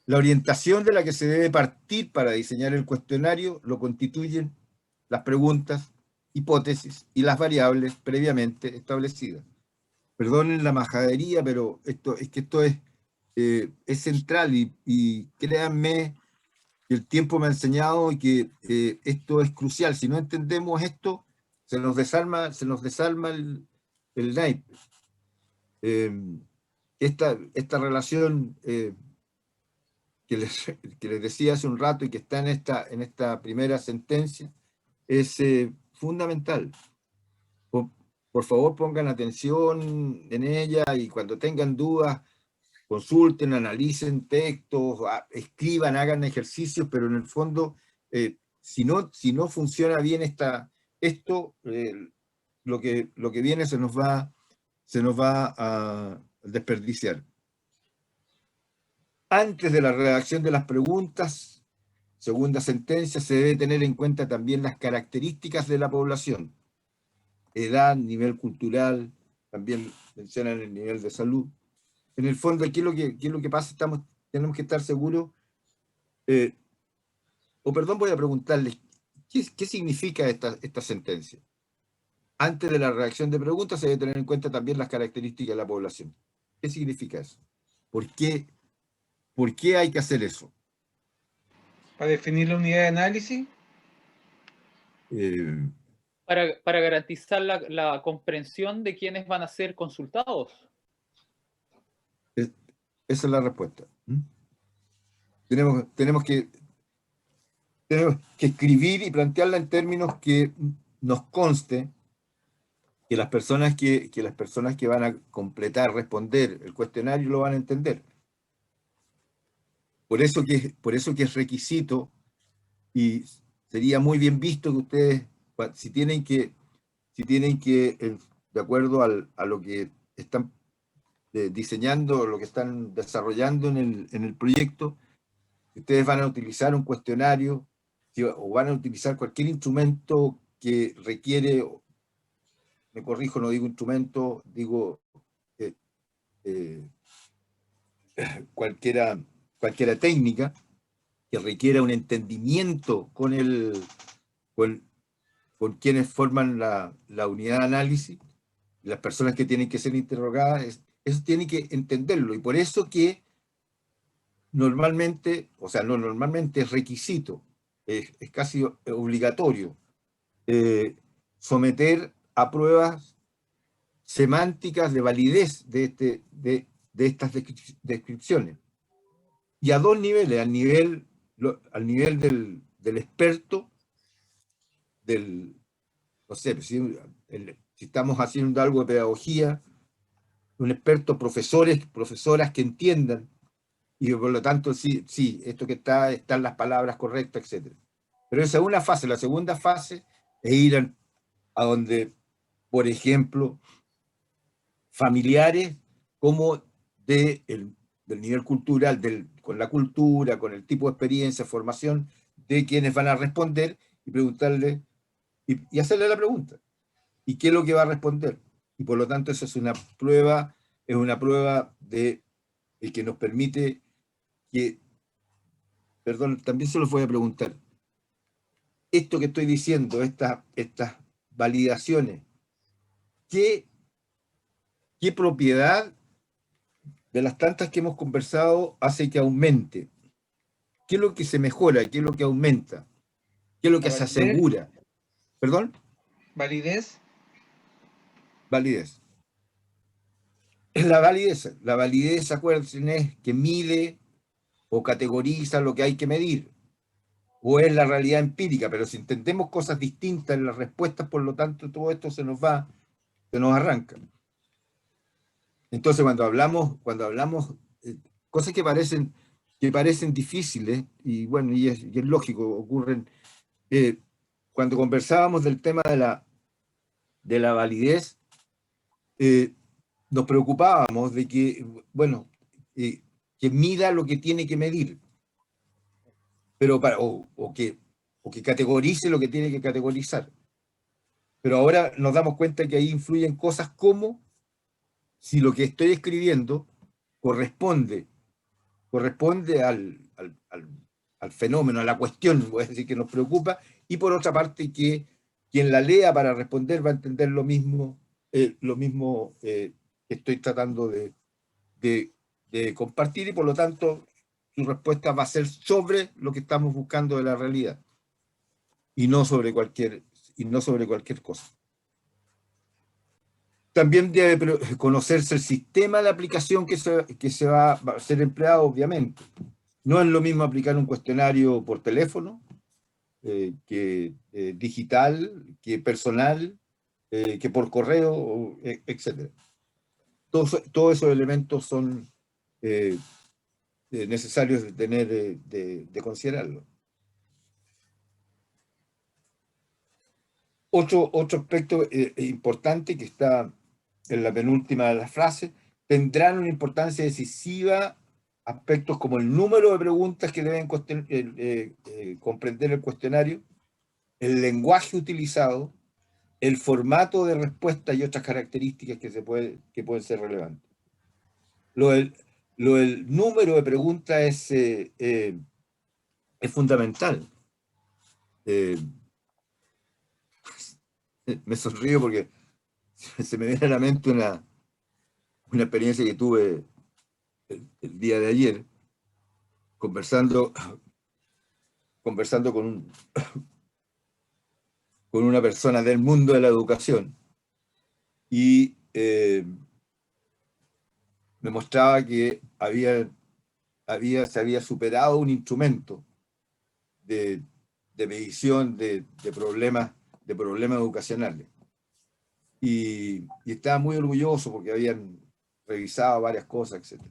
La orientación de la que se debe partir para diseñar el cuestionario lo constituyen las preguntas, hipótesis y las variables previamente establecidas. Perdonen la majadería, pero esto es central y créanme que el tiempo me ha enseñado y que esto es crucial. Si no entendemos esto, se nos desarma el naipe. Esta relación que les decía hace un rato y que está en esta primera sentencia es fundamental. Por favor, pongan atención en ella y cuando tengan dudas, consulten, analicen textos, escriban, hagan ejercicios, pero en el fondo, si no funciona bien esto, lo que viene se nos va a desperdiciar. Antes de la redacción de las preguntas, segunda sentencia, se debe tener en cuenta también las características de la población. Edad, nivel cultural, también mencionan el nivel de salud. En el fondo, ¿qué es lo que pasa? Tenemos que estar seguros. Voy a preguntarles, ¿qué significa esta sentencia? Antes de la redacción de preguntas se debe tener en cuenta también las características de la población. ¿Qué significa eso? ¿Por qué hay que hacer eso? ¿Para definir la unidad de análisis? Para garantizar la comprensión de quiénes van a ser consultados. Esa es la respuesta. Tenemos que escribir y plantearla en términos que nos conste que las personas que van a completar, responder el cuestionario lo van a entender. Por eso que es requisito, y sería muy bien visto que ustedes, si tienen que de acuerdo a lo que están diseñando, lo que están desarrollando en el proyecto, ustedes van a utilizar un cuestionario o van a utilizar cualquier instrumento que requiere, me corrijo, no digo instrumento, digo cualquiera técnica que requiera un entendimiento con quienes forman la unidad de análisis, las personas que tienen que ser interrogadas, eso tienen que entenderlo, y por eso que normalmente, o sea, no normalmente, es requisito, es casi obligatorio, someter a pruebas semánticas de validez de estas descripciones. Y a dos niveles, al nivel del experto, no sé, si estamos haciendo algo de pedagogía, un experto, profesoras que entiendan, y por lo tanto, sí, esto que están las palabras correctas, etc. Pero esa es una fase. La segunda fase es ir a donde, por ejemplo, familiares como del del nivel cultural, con la cultura, con el tipo de experiencia, formación de quienes van a responder y preguntarle, y hacerle la pregunta. ¿Y qué es lo que va a responder? Y por lo tanto eso es una prueba de que nos permite que, perdón, también se los voy a preguntar, esto que estoy diciendo, estas validaciones, ¿qué propiedad de las tantas que hemos conversado hace que aumente? ¿Qué es lo que se mejora? ¿Qué es lo que aumenta? ¿Qué es lo que se asegura? ¿Perdón? ¿Validez? Validez. La validez, acuérdense, es que mide o categoriza lo que hay que medir, o es la realidad empírica, pero si entendemos cosas distintas en las respuestas, por lo tanto, todo esto se nos arranca. Entonces, cuando hablamos cosas que parecen difíciles, y bueno, y es lógico, ocurren, cuando conversábamos del tema de la validez, nos preocupábamos de que, bueno, que mida lo que tiene que medir, pero o que categorice lo que tiene que categorizar. Pero ahora nos damos cuenta que ahí influyen cosas como si lo que estoy escribiendo corresponde al fenómeno, a la cuestión, voy a decir, que nos preocupa, y por otra parte que quien la lea para responder va a entender lo mismo que estoy tratando de compartir, y por lo tanto su respuesta va a ser sobre lo que estamos buscando de la realidad y no sobre cualquier cosa. También debe conocerse el sistema de aplicación que se va a ser empleado, obviamente. No es lo mismo aplicar un cuestionario por teléfono, que digital, que personal, que por correo, etc. Todos esos elementos son necesarios de tener, de considerarlo. Otro aspecto importante que está en la penúltima de las frases: tendrán una importancia decisiva aspectos como el número de preguntas que deben comprender el cuestionario, el lenguaje utilizado, el formato de respuesta y otras características que pueden ser relevantes. Lo del número de preguntas es fundamental. Me sonrío porque se me viene a la mente una experiencia que tuve el día de ayer, conversando con una persona del mundo de la educación, y me mostraba que se había superado un instrumento de medición de problemas educacionales. Y estaba muy orgulloso porque habían revisado varias cosas, etc.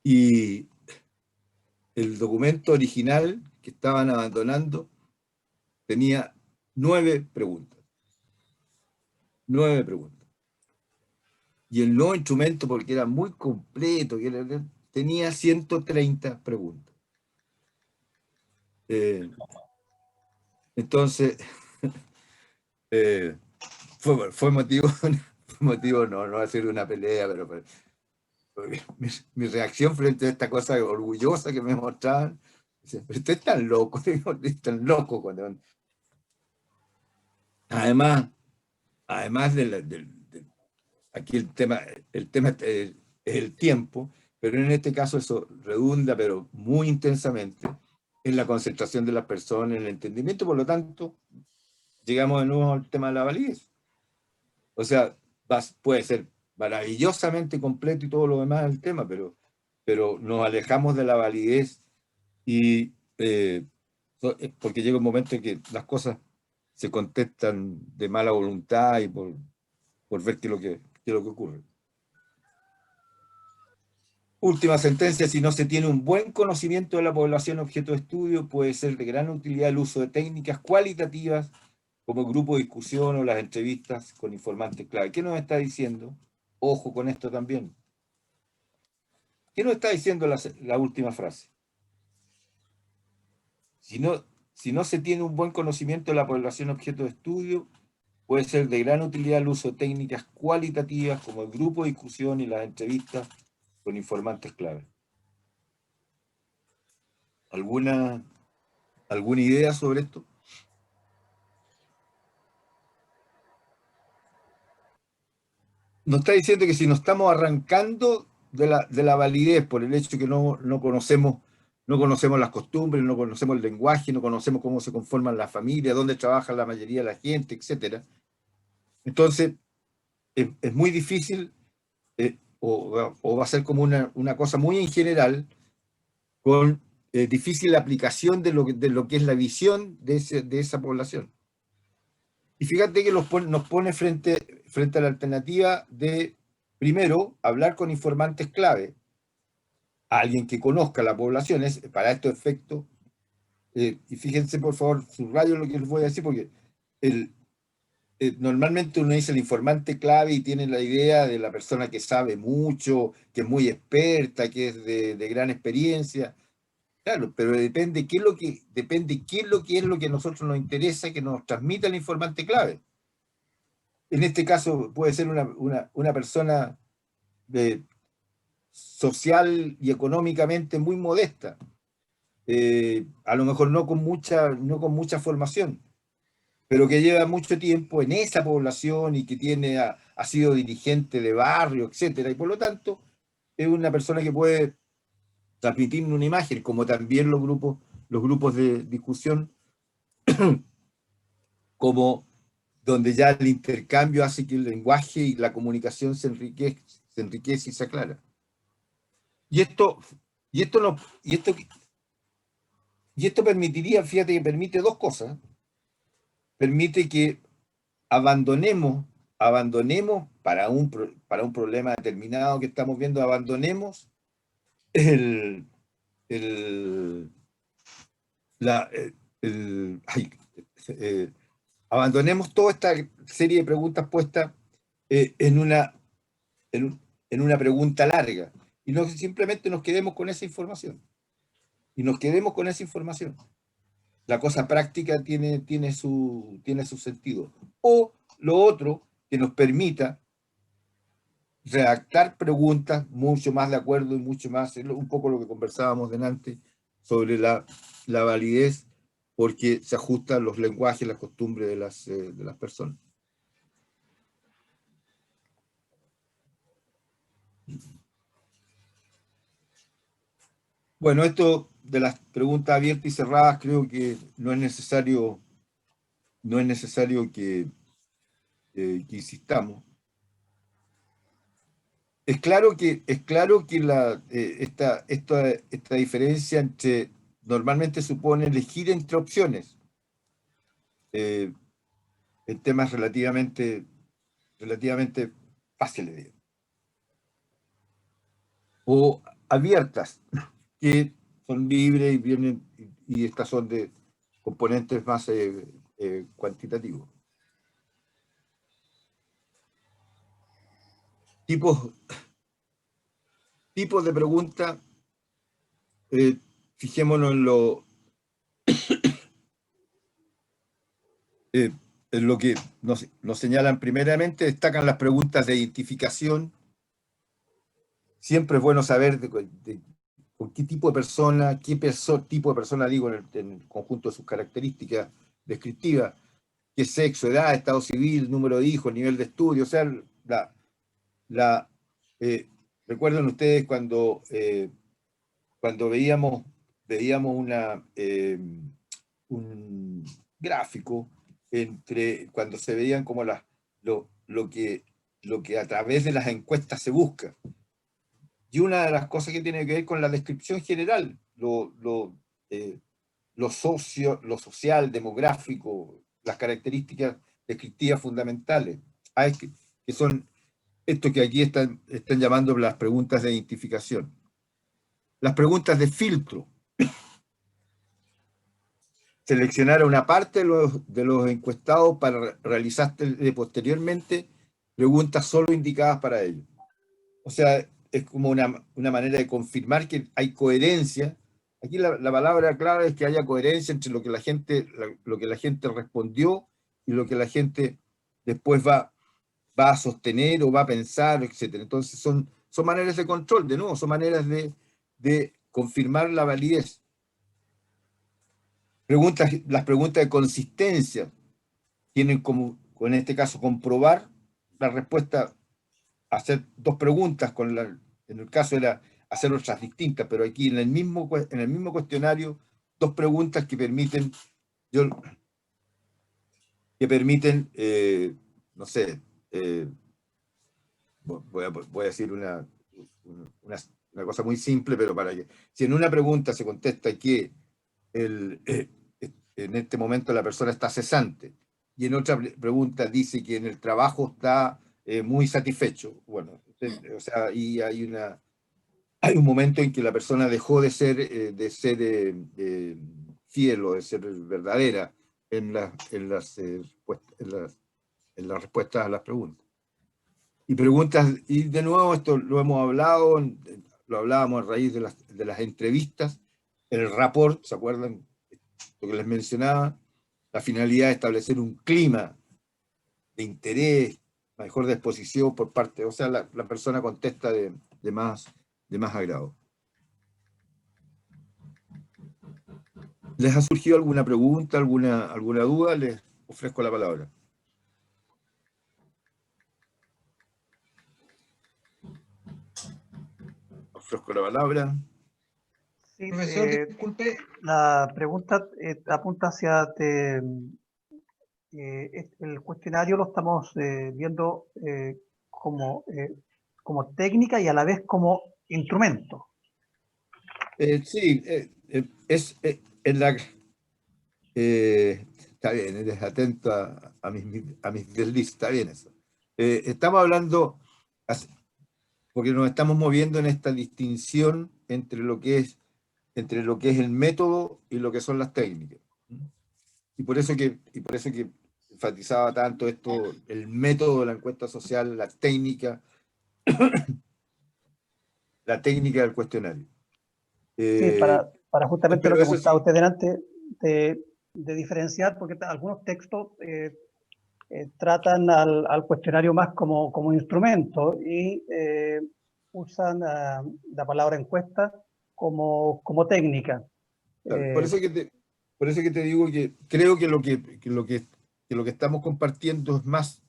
Y el documento original que estaban abandonando tenía 9 preguntas. 9 preguntas. Y el nuevo instrumento, porque era muy completo, tenía 130 preguntas. Entonces, fue motivo, no va a ser una pelea, pero mi reacción frente a esta cosa orgullosa que me mostraban, pero usted es tan loco, cuando... Además aquí el tema es el tiempo, pero en este caso eso redunda, pero muy intensamente, en la concentración de las personas, en el entendimiento. Por lo tanto, llegamos de nuevo al tema de la validez. O sea, puede ser maravillosamente completo y todo lo demás del tema, pero nos alejamos de la validez, y porque llega un momento en que las cosas se contestan de mala voluntad y por ver qué es lo que ocurre. Última sentencia: si no se tiene un buen conocimiento de la población objeto de estudio, puede ser de gran utilidad el uso de técnicas cualitativas como el grupo de discusión o las entrevistas con informantes clave. ¿Qué nos está diciendo? Ojo con esto también. ¿Qué nos está diciendo la última frase? Si no se tiene un buen conocimiento de la población objeto de estudio, puede ser de gran utilidad el uso de técnicas cualitativas como el grupo de discusión y las entrevistas con informantes clave. ¿Alguna idea sobre esto? Nos está diciendo que si nos estamos arrancando de la validez por el hecho de que no conocemos las costumbres, no conocemos el lenguaje, no conocemos cómo se conforman las familias, dónde trabaja la mayoría de la gente, etc. Entonces, es muy difícil, o va a ser como una cosa muy en general, con difícil aplicación de lo que es la visión de esa población. Y fíjate que nos pone frente a la alternativa de, primero, hablar con informantes clave, a alguien que conozca la población, para estos efectos, y fíjense por favor, subrayo lo que les voy a decir, porque normalmente uno dice el informante clave y tiene la idea de la persona que sabe mucho, que es muy experta, que es de gran experiencia. Claro, pero depende qué es lo que a nosotros nos interesa que nos transmita el informante clave. En este caso puede ser una persona social y económicamente muy modesta, a lo mejor no con mucha formación, pero que lleva mucho tiempo en esa población y que ha sido dirigente de barrio, etcétera, y por lo tanto es una persona que puede transmitir una imagen, como también los grupos de discusión, como donde ya el intercambio hace que el lenguaje y la comunicación se enriquece y se aclara. Y esto permitiría, fíjate que permite dos cosas. Permite que abandonemos para un problema determinado que estamos viendo, abandonemos abandonemos toda esta serie de preguntas puestas en una pregunta larga, y no simplemente nos quedemos con esa información. La cosa práctica tiene su sentido. O lo otro, que nos permita redactar preguntas mucho más de acuerdo y mucho más, un poco lo que conversábamos delante sobre la validez, porque se ajustan los lenguajes, las costumbres de las personas. Bueno, esto de las preguntas abiertas y cerradas creo que no es necesario que insistamos. Es claro que esta diferencia normalmente supone elegir entre opciones en temas relativamente fáciles o abiertas, que son libres y estas son de componentes más cuantitativos. Tipos de preguntas, fijémonos en lo que nos señalan primeramente. Destacan las preguntas de identificación. Siempre es bueno saber con qué tipo de persona, tipo de persona digo en el conjunto de sus características descriptivas, qué sexo, edad, estado civil, número de hijos, nivel de estudio, o sea, recuerden ustedes cuando veíamos un gráfico cuando se veían como lo que a través de las encuestas se busca. Y una de las cosas que tiene que ver con la descripción general, lo social, demográfico, las características descriptivas fundamentales, que son esto que aquí están llamando las preguntas de identificación. Las preguntas de filtro. Seleccionar a una parte de los encuestados para realizar posteriormente preguntas solo indicadas para ellos. O sea, es como una manera de confirmar que hay coherencia. Aquí la palabra clave es que haya coherencia entre lo que la gente respondió y lo que la gente después va a sostener o va a pensar, etc. Entonces son maneras de control, de nuevo, son maneras de confirmar la validez. Las preguntas de consistencia tienen como, en este caso, comprobar la respuesta, hacer dos preguntas, en el caso era hacer otras distintas, pero aquí en el mismo cuestionario, dos preguntas que permiten, no sé, voy a decir una cosa muy simple, pero para que, si en una pregunta se contesta que en este momento la persona está cesante, y en otra pregunta dice que en el trabajo está muy satisfecho, bueno, o sea, y hay un momento en que la persona dejó de ser fiel o de ser verdadera en las respuestas a las preguntas. Y de nuevo, esto lo hemos hablado, lo hablábamos a raíz de las entrevistas, en el rapport, ¿se acuerdan? Lo que les mencionaba, la finalidad de establecer un clima de interés, mejor disposición por parte, o sea, la persona contesta de más agrado. ¿Les ha surgido alguna pregunta, alguna duda? Les ofrezco la palabra. Ofrezco la palabra. Sí, Profesor, disculpe. La pregunta apunta hacia el cuestionario lo estamos viendo como técnica y a la vez como instrumento. Sí, está bien, eres atento a mis deslices, está bien eso. Estamos hablando, porque nos estamos moviendo en esta distinción entre lo que es el método y lo que son las técnicas. Y por eso que enfatizaba tanto esto, el método de la encuesta social, la técnica del cuestionario. Sí, para justamente lo que comentaba sí, usted delante, de diferenciar, porque algunos textos tratan al cuestionario más como instrumento y usan la palabra encuesta como técnica. Claro, por eso que te digo que creo que lo que estamos compartiendo es más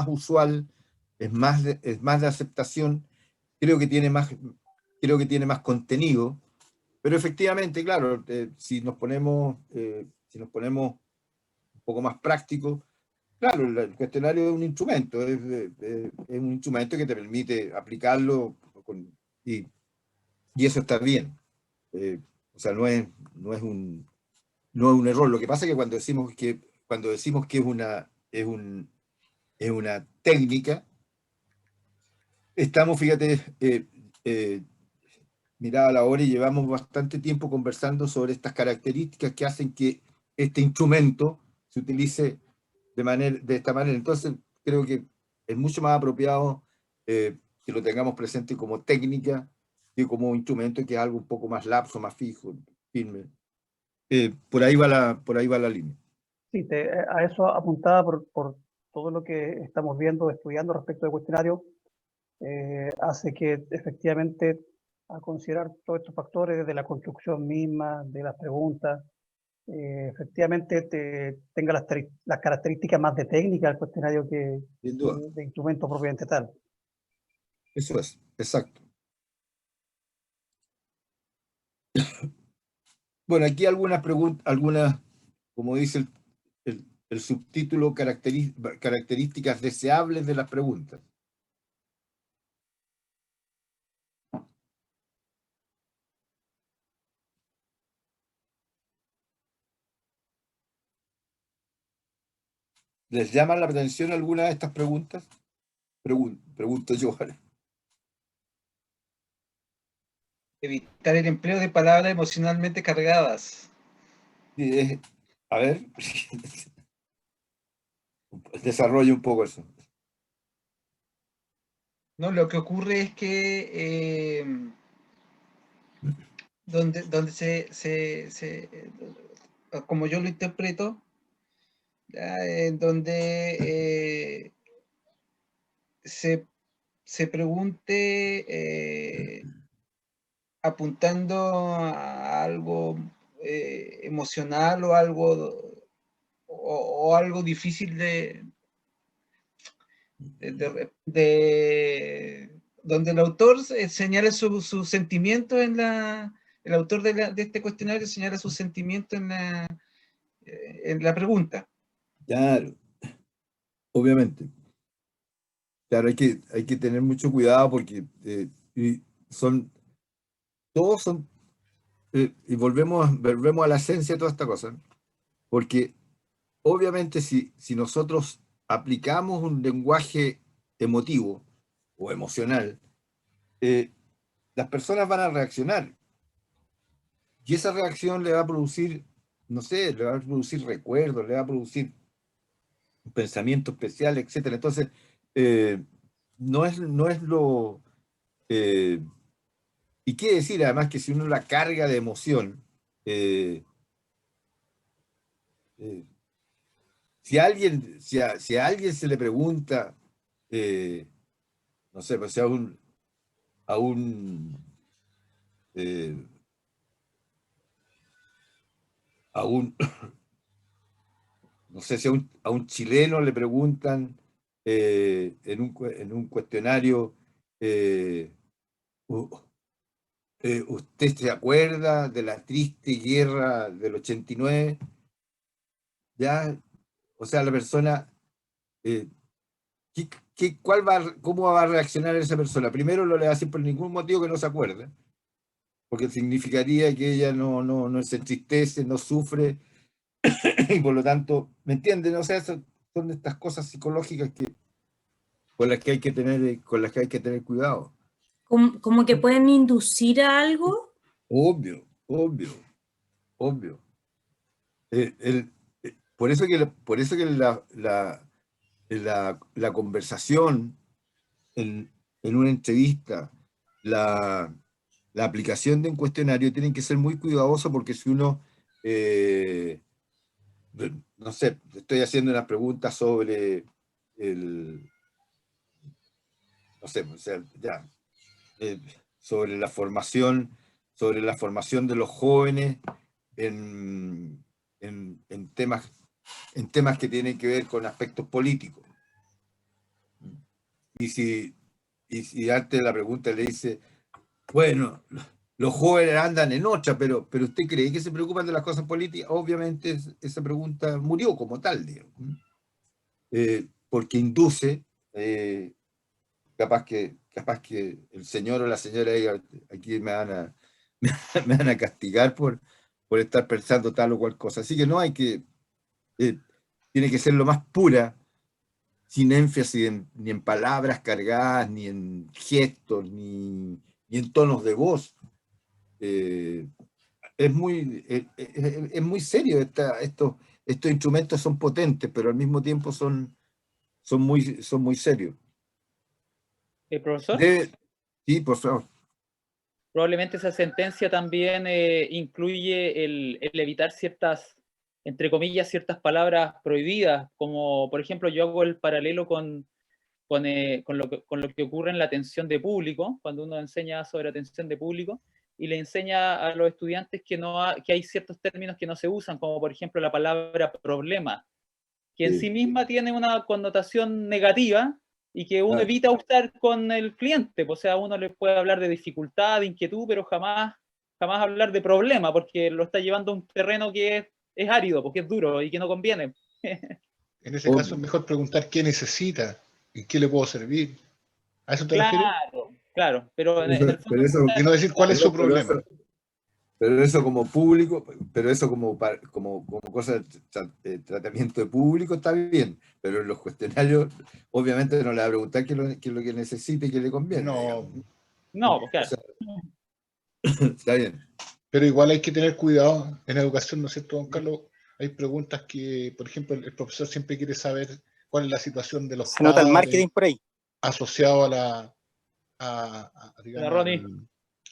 usual, es más de aceptación, creo que tiene más contenido, pero efectivamente, claro, si nos ponemos un poco más prácticos, claro, el cuestionario es un instrumento, es un instrumento que te permite aplicarlo y eso está bien. O sea, no es un error. Lo que pasa es que cuando decimos que es una técnica, estamos, fíjate, mirada a la hora y llevamos bastante tiempo conversando sobre estas características que hacen que este instrumento se utilice de esta manera. Entonces, creo que es mucho más apropiado que lo tengamos presente como técnica que como instrumento, que es algo un poco más lapso, más fijo, firme. Por ahí va la línea. Sí, a eso apuntaba por todo lo que estamos viendo, estudiando respecto del cuestionario, hace que efectivamente a considerar todos estos factores, desde la construcción misma, de las preguntas, efectivamente tenga las características más de técnica del cuestionario que de instrumento propiamente tal. Eso es, exacto. Bueno, aquí algunas preguntas, como dice el subtítulo, características deseables de las preguntas. ¿Les llama la atención alguna de estas preguntas? Pregunto yo. Evitar el empleo de palabras emocionalmente cargadas. A ver, desarrolla un poco eso. No, lo que ocurre es que donde como yo lo interpreto, ¿ya? En donde se pregunte apuntando a algo emocional o algo difícil donde el autor señala su sentimiento el autor de este cuestionario señala su sentimiento en la pregunta. Claro, obviamente. Claro, hay que tener mucho cuidado porque todos son, y volvemos a la esencia de toda esta cosa, porque obviamente si nosotros aplicamos un lenguaje emotivo o emocional, las personas van a reaccionar. Y esa reacción le va a producir, no sé, le va a producir recuerdos, le va a producir un pensamiento especial, etc. Entonces, no es lo... y quiere decir además que si uno la carga de emoción, si a alguien se le pregunta, no sé, pues si a un no sé si a un chileno le preguntan en un cuestionario, ¿usted se acuerda de la triste guerra del 89? ¿Ya? O sea, la persona, ¿cómo va a reaccionar esa persona? Primero no le va a decir por ningún motivo que no se acuerda, porque significaría que ella no se entristece, no sufre, y por lo tanto, ¿me entienden? O sea, son estas cosas psicológicas con las que hay que tener cuidado. Como que pueden inducir a algo. Obvio. Por eso que la conversación en una entrevista, la aplicación de un cuestionario tienen que ser muy cuidadosos, porque si uno, no sé, estoy haciendo unas preguntas sobre no sé, o sea, ya, sobre la formación de los jóvenes en temas que tienen que ver con aspectos políticos. Y si antes la pregunta le dice, bueno, los jóvenes andan en otra, pero ¿usted cree que se preocupan de las cosas políticas? Obviamente esa pregunta murió como tal, digamos. Porque induce, capaz que el señor o la señora diga, aquí me van a castigar por estar pensando tal o cual cosa. Así que no hay que, tiene que ser lo más pura, sin énfasis ni en palabras cargadas, ni en gestos, ni en tonos de voz. Es muy serio. Estos instrumentos son potentes, pero al mismo tiempo son muy serios. Profesor, Sí, por favor. probablemente esa sentencia también incluye el evitar ciertas, entre comillas, ciertas palabras prohibidas, como por ejemplo yo hago el paralelo con lo que ocurre en la atención de público, cuando uno enseña sobre atención de público, y le enseña a los estudiantes que hay ciertos términos que no se usan, como por ejemplo la palabra problema, que en sí misma tiene una connotación negativa, y que uno evita usar con el cliente. O sea, uno le puede hablar de dificultad, de inquietud, pero jamás hablar de problema, porque lo está llevando a un terreno que es árido, porque es duro y que no conviene. En ese caso es mejor preguntar qué necesita y qué le puedo servir. ¿A eso te refieres? Claro, pero en el fondo... y no decir cuál es su problema. Pero eso como público, pero eso como cosa de tratamiento de público está bien, pero en los cuestionarios obviamente no le va a preguntar qué es lo que necesite y qué le conviene. No, pues claro. O sea, está bien. Pero igual hay que tener cuidado en educación, ¿no es cierto, don Carlos? Hay preguntas que, por ejemplo, el profesor siempre quiere saber cuál es la situación de los padres. Se nota el marketing por ahí. Asociado a digamos, Ronnie.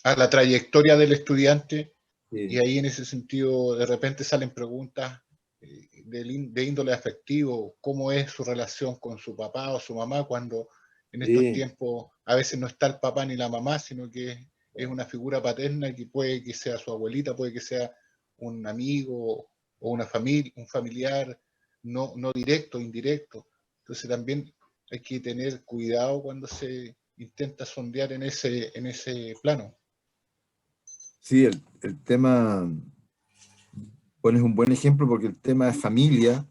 a la trayectoria del estudiante, Sí. y ahí en ese sentido de repente salen preguntas de índole afectivo, cómo es su relación con su papá o su mamá cuando en estos Sí. tiempos a veces no está el papá ni la mamá, sino que es una figura paterna que puede que sea su abuelita, puede que sea un amigo o una familia, un familiar no directo, indirecto. Entonces también hay que tener cuidado cuando se intenta sondear en ese plano. Sí, el tema, pones un buen ejemplo porque el tema de familia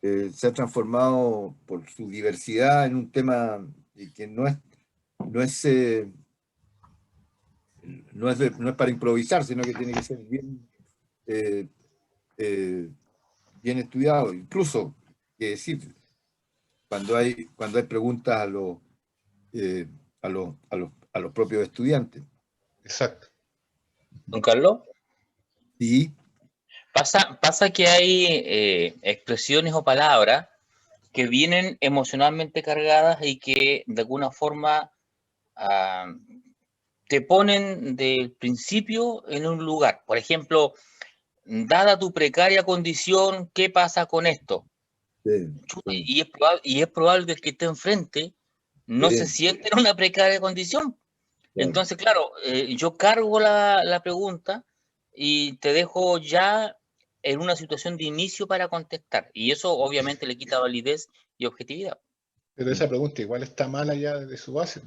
se ha transformado por su diversidad en un tema que no es para improvisar, sino que tiene que ser bien, bien estudiado. Incluso, que decir, cuando hay preguntas a los propios estudiantes. Exacto. Don Carlos. Sí. Pasa que hay expresiones o palabras que vienen emocionalmente cargadas y que de alguna forma te ponen del principio en un lugar. Por ejemplo, dada tu precaria condición, ¿qué pasa con esto? Sí. Y es probable que el que esté enfrente no Sí. se siente en una precaria condición. Claro. Entonces, claro, yo cargo la pregunta y te dejo ya en una situación de inicio para contestar. Y eso obviamente le quita validez y objetividad. Pero esa pregunta igual está mal allá de su base.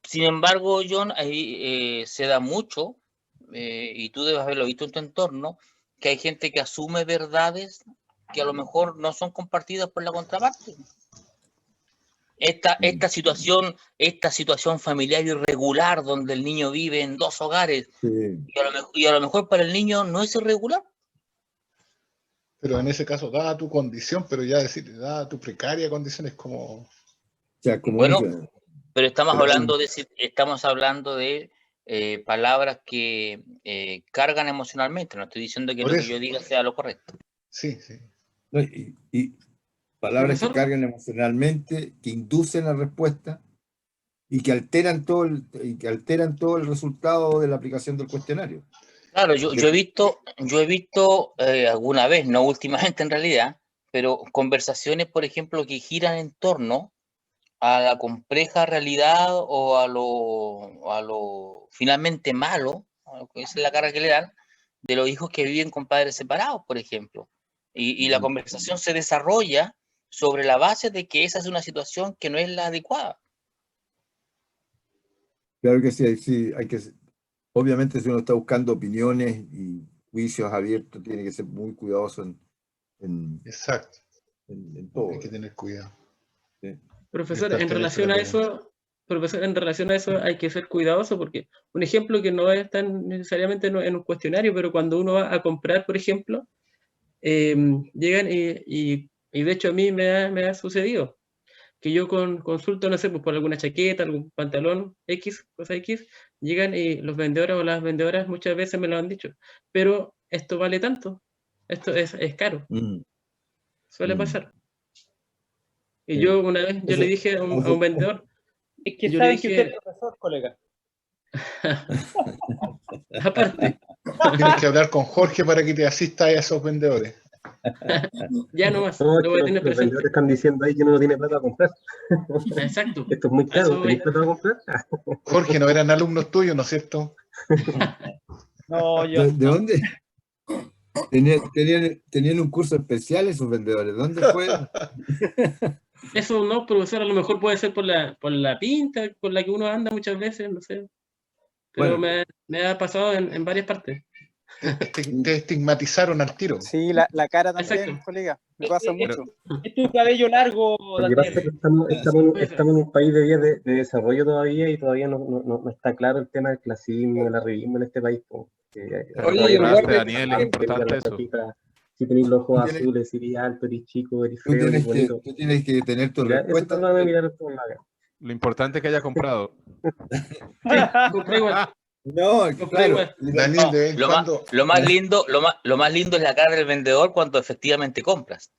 Sin embargo, John, ahí se da mucho, y tú debes haberlo visto en tu entorno, que hay gente que asume verdades que a lo mejor no son compartidas por la contraparte. Esta situación familiar irregular donde el niño vive en 2 hogares, Sí. y a lo mejor para el niño no es irregular. Pero en ese caso, dada tu condición, pero ya decir, dada tu precaria condición, es como... O sea, como Bueno, dice, pero estamos hablando de palabras que cargan emocionalmente. No estoy diciendo que Por lo que eso. yo diga sea lo correcto. Sí, sí. ¿no? Y palabras que Profesor. cargan emocionalmente, que inducen la respuesta y que alteran todo el resultado de la aplicación del cuestionario. Claro, yo he visto alguna vez, no últimamente en realidad, pero conversaciones, por ejemplo, que giran en torno a la compleja realidad o a lo finalmente malo, esa es la cara que le dan, de los hijos que viven con padres separados, por ejemplo. Y la conversación se desarrolla sobre la base de que esa es una situación que no es la adecuada. Claro que sí, hay que, obviamente si uno está buscando opiniones y juicios abiertos, tiene que ser muy cuidadoso Exacto. en todo. Hay que tener cuidado. Sí. Profesor, en relación a eso hay que ser cuidadoso porque un ejemplo que no es tan necesariamente en un cuestionario, pero cuando uno va a comprar, por ejemplo, llegan y de hecho a mí me ha sucedido que yo consulto, no sé, pues por alguna chaqueta, algún pantalón X, cosa X, llegan y los vendedores o las vendedoras muchas veces me lo han dicho, pero esto vale tanto, esto es caro. Suele pasar. Y yo una vez le dije a un vendedor, Es que yo saben le que dije, usted es profesor, colega. aparte, Tienes que hablar con Jorge para que te asista a esos vendedores. ya nomás, No, es lo que voy a los tener presente. vendedores están diciendo ahí que uno no tiene plata a comprar. Exacto. Esto es muy A eso caro, voy. ¿tenés plata a comprar? Jorge, no eran alumnos tuyos, ¿no es cierto? No, yo. ¿De dónde? Tenían un curso especial esos vendedores. ¿Dónde fue? Eso no, profesor, a lo mejor puede ser por la pinta con la que uno anda muchas veces, no sé. Pero Bueno. me ha pasado en varias partes. Te estigmatizaron al tiro. Sí, la cara también, Exacto. colega. Me pasa mucho. Es tu cabello largo, Lo que pasa es que estamos en un país de vías de desarrollo todavía y todavía no está claro el tema del clasismo, del arribismo en este país. Oye, Daniel, es importante eso. Si tenéis los ojos Tú tienes- azules, si eres alto, eres chico, eres Tú feo, eres tienes, bonito. tú tienes que tener tu Mira, eso respuesta. no lo van a mirar en todos lados. Lo importante es que haya comprado. Compré igual. No, Compré claro. igual. Daniel, de vez en cuando. Lo más lindo es la cara del vendedor cuando efectivamente compras.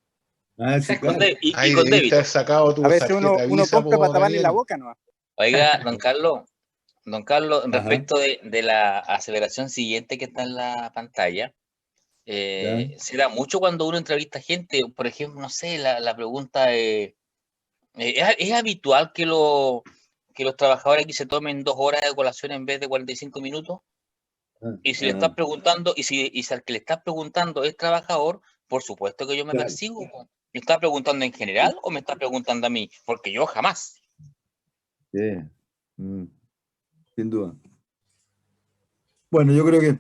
Ah, sí, Con claro. y Ahí con debiste débito. haber sacado tu A veces uno tarjeta Visa, compra para taparle Daniel. la boca, ¿no? Oiga, don Carlos, Ajá, respecto de la aceleración siguiente que está en la pantalla, ya. se da mucho cuando uno entrevista gente, por ejemplo, no sé, la pregunta ¿es habitual que los trabajadores aquí se tomen 2 horas de colación en vez de 45 minutos? Y si le estás Ah, preguntando, y si al que le estás preguntando es trabajador, por supuesto que yo me claro. persigo. Po. ¿Me estás preguntando en general o me estás preguntando a mí? Porque yo jamás. Sí, mm, sin duda. Bueno, yo creo que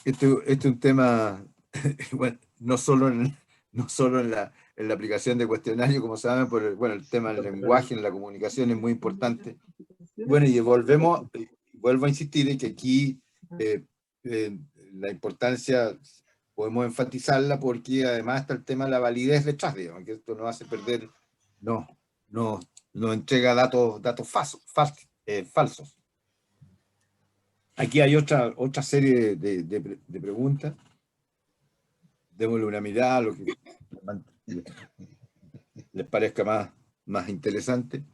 este es un tema, bueno, no solo en la aplicación de cuestionarios, como saben, por bueno, el tema del lenguaje en la comunicación es muy importante. Bueno, y vuelvo a insistir en que aquí eh, la importancia podemos enfatizarla porque además está el tema de la validez detrás, digamos, que esto nos hace perder, no entrega datos falsos. Aquí hay otra serie de preguntas. Démosle una mirada a lo que les parezca más interesante.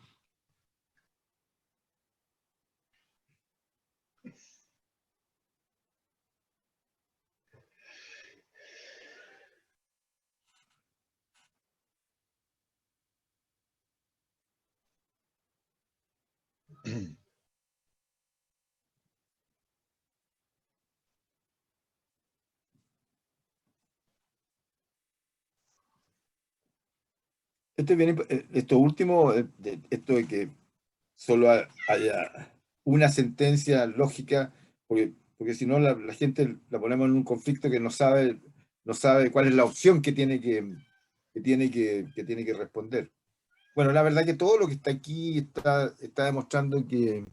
Esto último, esto de que solo haya una sentencia lógica, porque si no la gente la ponemos en un conflicto que no sabe cuál es la opción que tiene que responder. Bueno, la verdad que todo lo que está aquí está demostrando que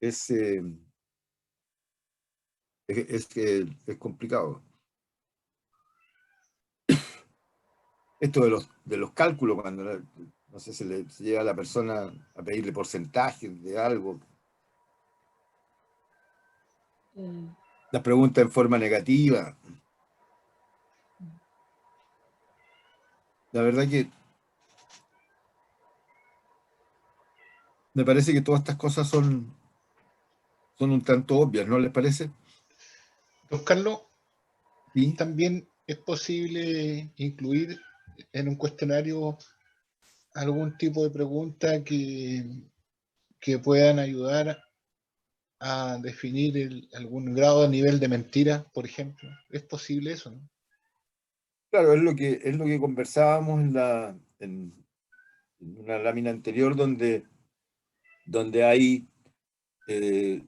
es complicado. Esto de los cálculos, cuando no sé, se llega a la persona a pedirle porcentajes de algo, las preguntas en forma negativa. La verdad que me parece que todas estas cosas son un tanto obvias, ¿no les parece? Don Carlos, ¿Sí? también es posible incluir en un cuestionario algún tipo de pregunta que puedan ayudar a definir algún grado de nivel de mentira, por ejemplo. ¿Es posible eso, no? Claro, es lo que conversábamos en una lámina anterior donde hay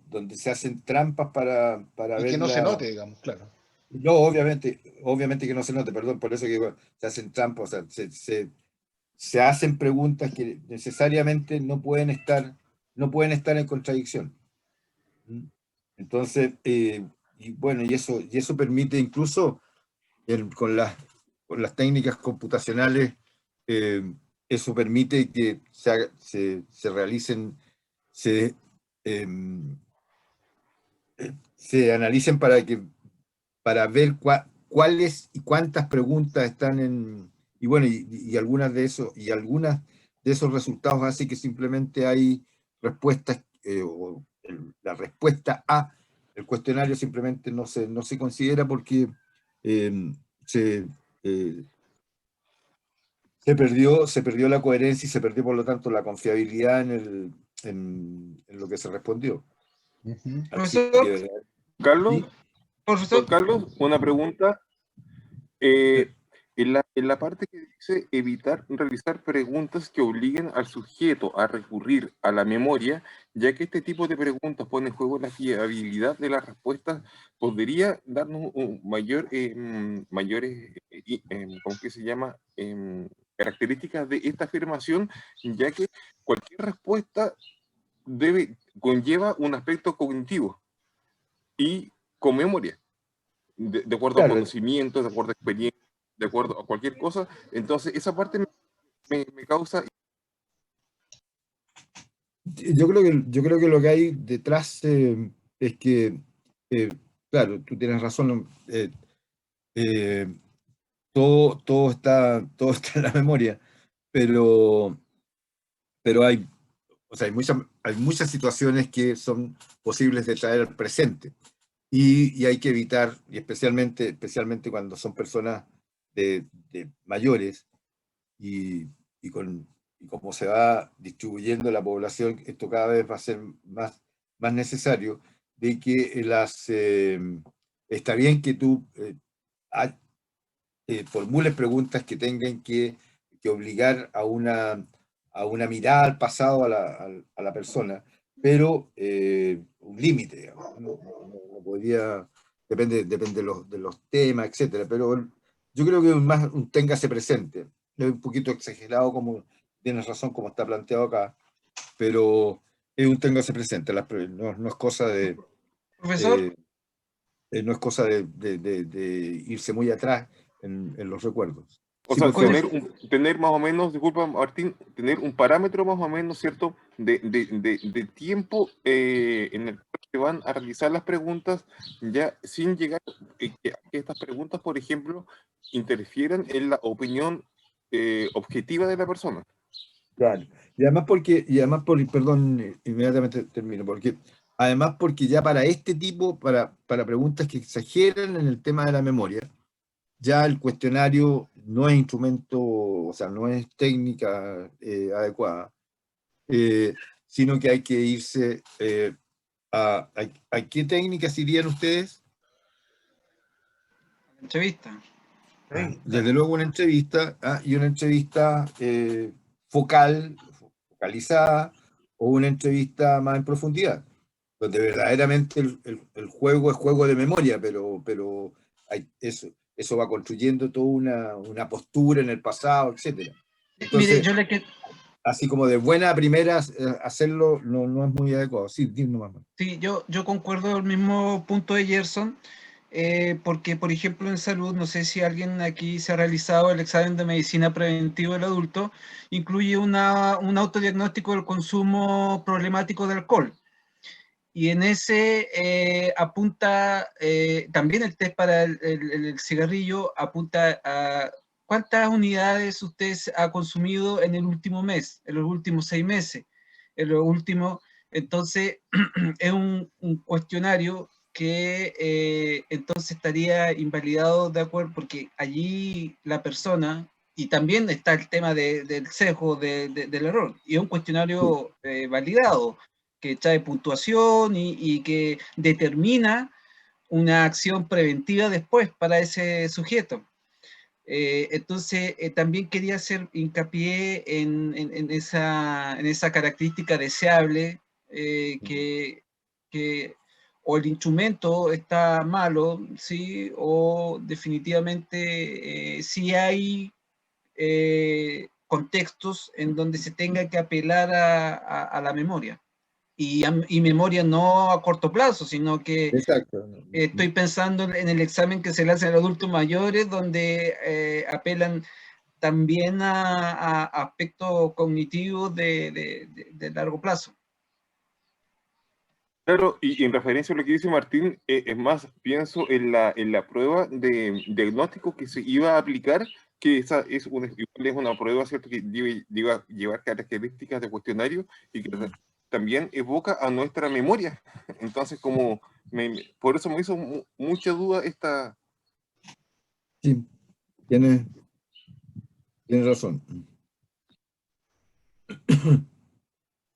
donde se hacen trampas para Y ver que no se note, digamos, claro. No, obviamente que no se note, perdón, por eso que digo, se hacen trampas, o sea, se hacen preguntas que necesariamente no pueden estar en contradicción. Entonces, y bueno, y eso permite incluso con las técnicas computacionales, eso permite que se realicen, se analicen para ver cuáles y cuántas preguntas están y bueno, y algunas de esos resultados hace que simplemente hay respuestas, la respuesta a el cuestionario simplemente no se considera porque se perdió la coherencia y se perdió por lo tanto la confiabilidad en lo que se respondió. Así Profesor, que, Carlos, ¿sí? Profesor Carlos, una pregunta. En la parte que dice evitar realizar preguntas que obliguen al sujeto a recurrir a la memoria, ya que este tipo de preguntas pone en juego la fiabilidad de las respuestas, ¿podría darnos mayores, ¿cómo que se llama? Características de esta afirmación, ya que cualquier respuesta conlleva un aspecto cognitivo y con memoria, de acuerdo a Claro, conocimientos, de acuerdo a experiencia, de acuerdo a cualquier cosa. Entonces, esa parte me causa... yo creo que lo que hay detrás es que, claro, tú tienes razón, todo está en la memoria, pero hay O sea, hay muchas situaciones que son posibles de traer al presente. Y hay que evitar, y especialmente cuando son personas de mayores, y como se va distribuyendo la población, esto cada vez va a ser más necesario, de que está bien que tú formules preguntas que tengan que obligar a una mirada al pasado a la persona, pero un límite, digamos, no podría, depende de los temas, etcétera, pero yo creo que más un téngase presente. Es un poquito exagerado, como tienes razón, como está planteado acá, pero es un téngase presente, no es cosa de... Profesor. No es cosa de irse muy atrás en los recuerdos. O Sí, sea, por favor. tener más o menos, disculpa Martín, tener un parámetro más o menos, ¿cierto?, de tiempo en el que se van a realizar las preguntas, ya sin llegar que estas preguntas, por ejemplo, interfieran en la opinión objetiva de la persona. Claro. Y además perdón, inmediatamente termino, porque ya para este tipo, para preguntas que exageran en el tema de la memoria, ya el cuestionario no es instrumento, o sea, no es técnica adecuada, sino que hay que irse ¿a qué técnicas irían ustedes? Entrevista. Desde luego una entrevista, y una entrevista focalizada, o una entrevista más en profundidad, donde verdaderamente el juego es juego de memoria, pero eso va construyendo toda una postura en el pasado, etc. Entonces, mire, así como de buena primera hacerlo no es muy adecuado. Sí, nomás. Sí, yo concuerdo el mismo punto de Gerson, porque, por ejemplo, en salud, no sé si alguien aquí se ha realizado el examen de medicina preventiva del adulto, incluye un autodiagnóstico del consumo problemático de alcohol. Y en ese apunta, también el test para el cigarrillo apunta a cuántas unidades usted ha consumido en el último mes, en los últimos 6 meses, en los últimos... Entonces, es un cuestionario que entonces estaría invalidado de acuerdo, porque allí la persona, y también está el tema del sesgo del error, y es un cuestionario validado, que trae puntuación y que determina una acción preventiva después para ese sujeto. Entonces, también quería hacer hincapié en esa característica deseable, que o el instrumento está malo, ¿sí? O definitivamente sí hay contextos en donde se tenga que apelar a la memoria. Y memoria no a corto plazo, sino que estoy pensando en el examen que se le hace a los adultos mayores, donde apelan también a aspectos cognitivos de largo plazo. Claro, y en referencia a lo que dice Martín, es más, pienso en la prueba de diagnóstico que se iba a aplicar, que esa es una prueba, ¿cierto?, que debe llevar características de cuestionario y que también evoca a nuestra memoria. Entonces, por eso me hizo mucha duda esta... Sí, tienes razón.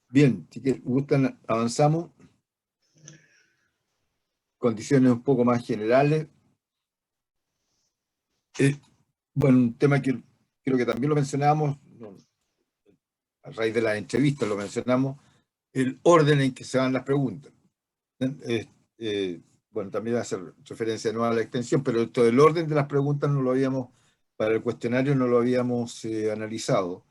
Bien, si gustan, avanzamos. Condiciones un poco más generales. Bueno, un tema que creo que también lo mencionamos, a raíz de la entrevista lo mencionamos, el orden en que se dan las preguntas. Bueno, también hace referencia no a la extensión, pero todo el orden de las preguntas para el cuestionario no lo habíamos analizado.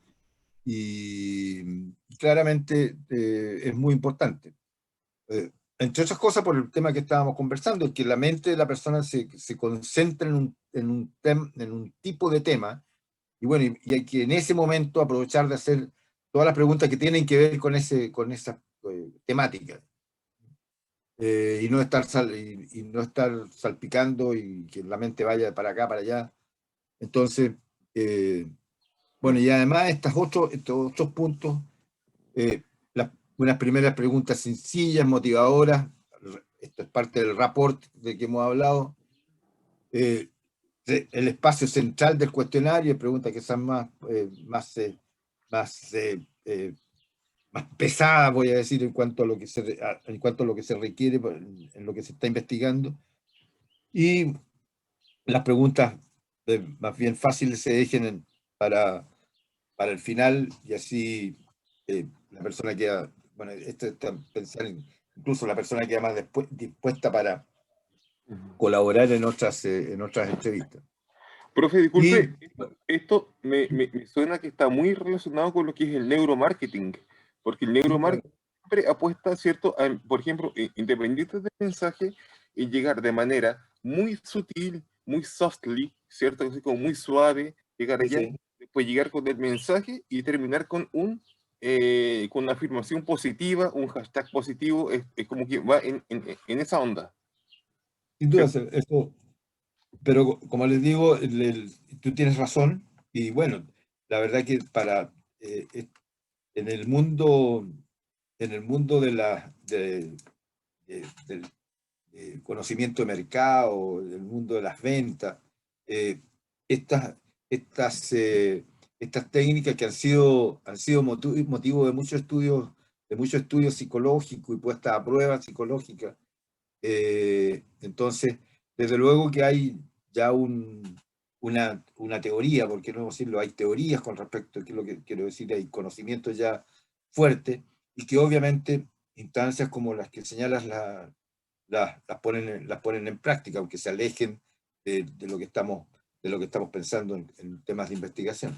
Y claramente es muy importante. Entre otras cosas, por el tema que estábamos conversando, es que la mente de la persona se concentra en un tipo de tema, y bueno, y hay que en ese momento aprovechar de hacer todas las preguntas que tienen que ver con esa temática, y no estar salpicando y que la mente vaya para acá, para allá. Entonces, bueno, y además estos otros puntos, unas primeras preguntas sencillas, motivadoras. Esto es parte del rapport de que hemos hablado. El espacio central del cuestionario, preguntas que son más pesadas, voy a decir, en cuanto a lo que se requiere, en lo que se está investigando. Y las preguntas más bien fáciles se dejen para el final, y así la persona queda, bueno, pensar incluso la persona queda más dispuesta para colaborar en otras entrevistas. Profe, disculpe, esto me suena que está muy relacionado con lo que es el neuromarketing, porque el neuromarketing siempre apuesta, ¿cierto?, por ejemplo, independiente del mensaje, en llegar de manera muy sutil, muy softly, ¿cierto?, así como muy suave, llegar allá, Sí. después llegar con el mensaje y terminar con con una afirmación positiva, un hashtag positivo, es como que va en esa onda. Sin duda, eso, pero como les digo, tú tienes razón, y bueno, la verdad que en el mundo del conocimiento de mercado, del mundo de las ventas, estas técnicas que han sido motivo de muchos estudios psicológicos y puestas a prueba psicológicas. Entonces, desde luego que hay ya una teoría, ¿por qué no decirlo? Hay teorías con respecto a qué es lo que quiero decir, hay conocimientos ya fuertes, y que obviamente instancias como las que señalas las ponen en práctica, aunque se alejen de lo que estamos pensando en temas de investigación.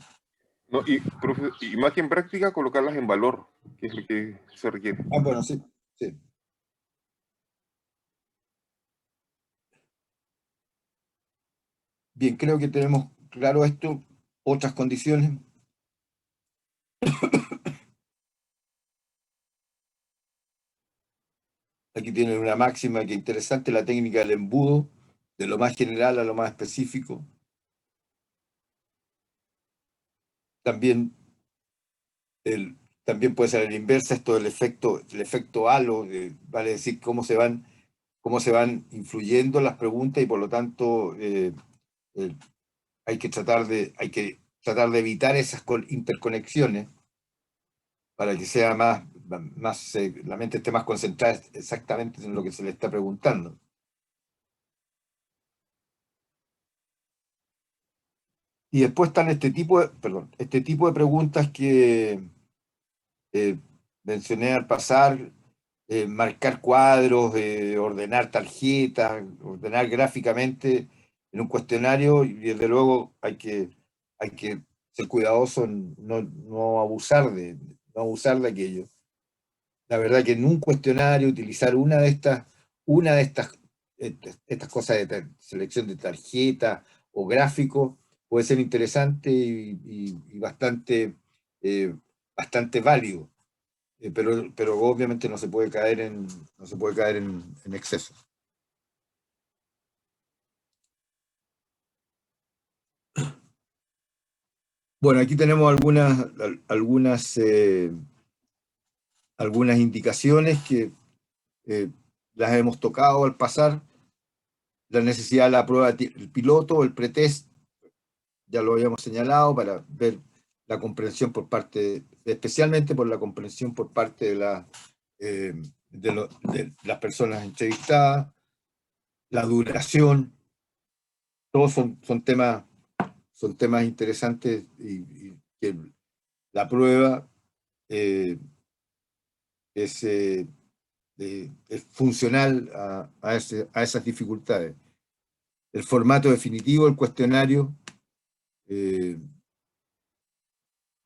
No, profe, y más que en práctica, colocarlas en valor, que es lo que se requiere. Ah, bueno, sí, sí. Bien, creo que tenemos claro esto. Otras condiciones. Aquí tienen una máxima que es interesante, la técnica del embudo, de lo más general a lo más específico. También puede ser la inversa, esto del efecto halo, vale decir cómo se van influyendo las preguntas, y por lo tanto hay que tratar de evitar esas interconexiones para que sea la mente esté más concentrada exactamente en lo que se le está preguntando. Y después están este tipo de preguntas que mencioné al pasar, marcar cuadros, ordenar tarjetas, ordenar gráficamente en un cuestionario, y desde luego hay que ser cuidadoso en no abusar de aquello. La verdad que en un cuestionario utilizar una de estas cosas de selección de tarjeta o gráfico puede ser interesante y bastante válido, pero obviamente no se puede caer en exceso. Bueno, aquí tenemos algunas indicaciones que las hemos tocado al pasar. La necesidad de la prueba el piloto, el pretest, ya lo habíamos señalado, para ver la comprensión especialmente por la comprensión por parte de las personas entrevistadas, la duración, todos son temas interesantes, y que la prueba es funcional a esas dificultades. El formato definitivo del cuestionario,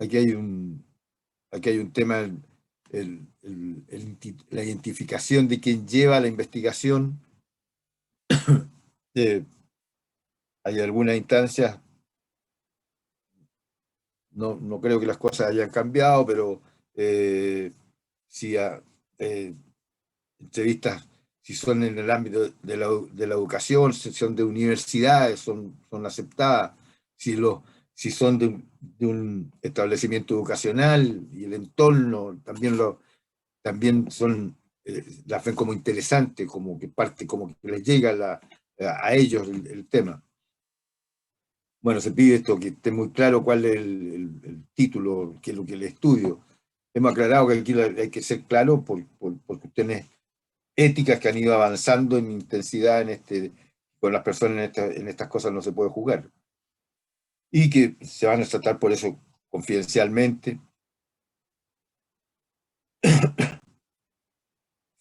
aquí hay un tema, la identificación de quien lleva la investigación. Hay algunas instancias, no creo que las cosas hayan cambiado, pero si entrevistas, si son en el ámbito de la educación, si son de universidades, son aceptadas. Si son de un establecimiento educacional y el entorno, también también son, las ven como interesantes, como que parte, como que les llega a ellos el tema. Bueno, se pide esto, que esté muy claro cuál es el título, qué es lo que el estudio. Hemos aclarado que aquí hay que ser claro por cuestiones éticas que han ido avanzando en intensidad con las personas en estas cosas no se puede jugar. Y que se van a tratar por eso confidencialmente.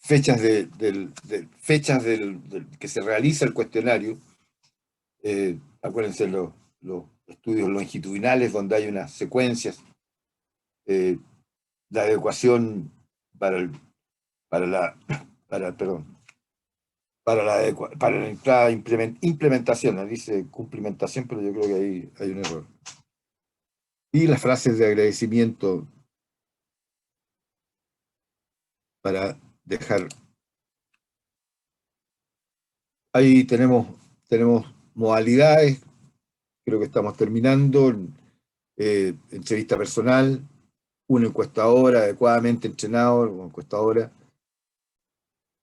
Fechas que se realiza el cuestionario. Acuérdense los estudios longitudinales donde hay unas secuencias. La adecuación para la entrada implementación, dice cumplimentación, pero yo creo que ahí hay un error. Y las frases de agradecimiento para dejar. Ahí tenemos modalidades, creo que estamos terminando. Entrevista personal, un encuestador adecuadamente entrenado, una encuestadora,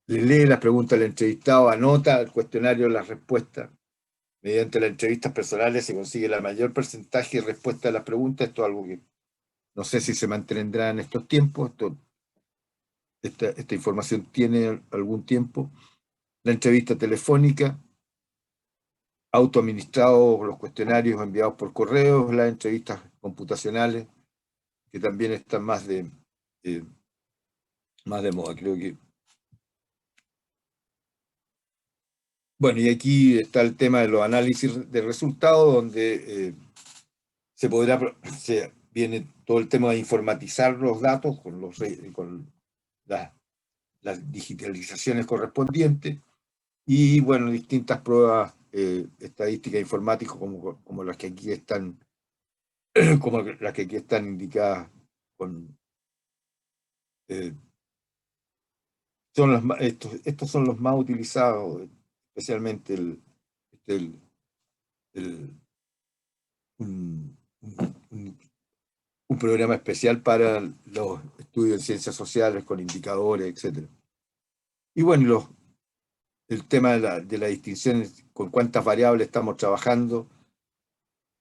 le lee las preguntas al entrevistado, anota el cuestionario, las respuestas. Mediante las entrevistas personales se consigue el mayor porcentaje de respuesta a las preguntas. Esto es algo que no sé si se mantendrá en estos tiempos. Esta información tiene algún tiempo. La entrevista telefónica, autoadministrados los cuestionarios enviados por correo, las entrevistas computacionales, que también están más de moda, creo que. Bueno, y aquí está el tema de los análisis de resultados, donde viene todo el tema de informatizar los datos con las digitalizaciones correspondientes, y bueno, distintas pruebas estadísticas informáticas como las que aquí están, indicadas estos son los más utilizados, especialmente un programa especial para los estudios en ciencias sociales con indicadores, etc. Y bueno, el tema de la distinción con cuántas variables estamos trabajando,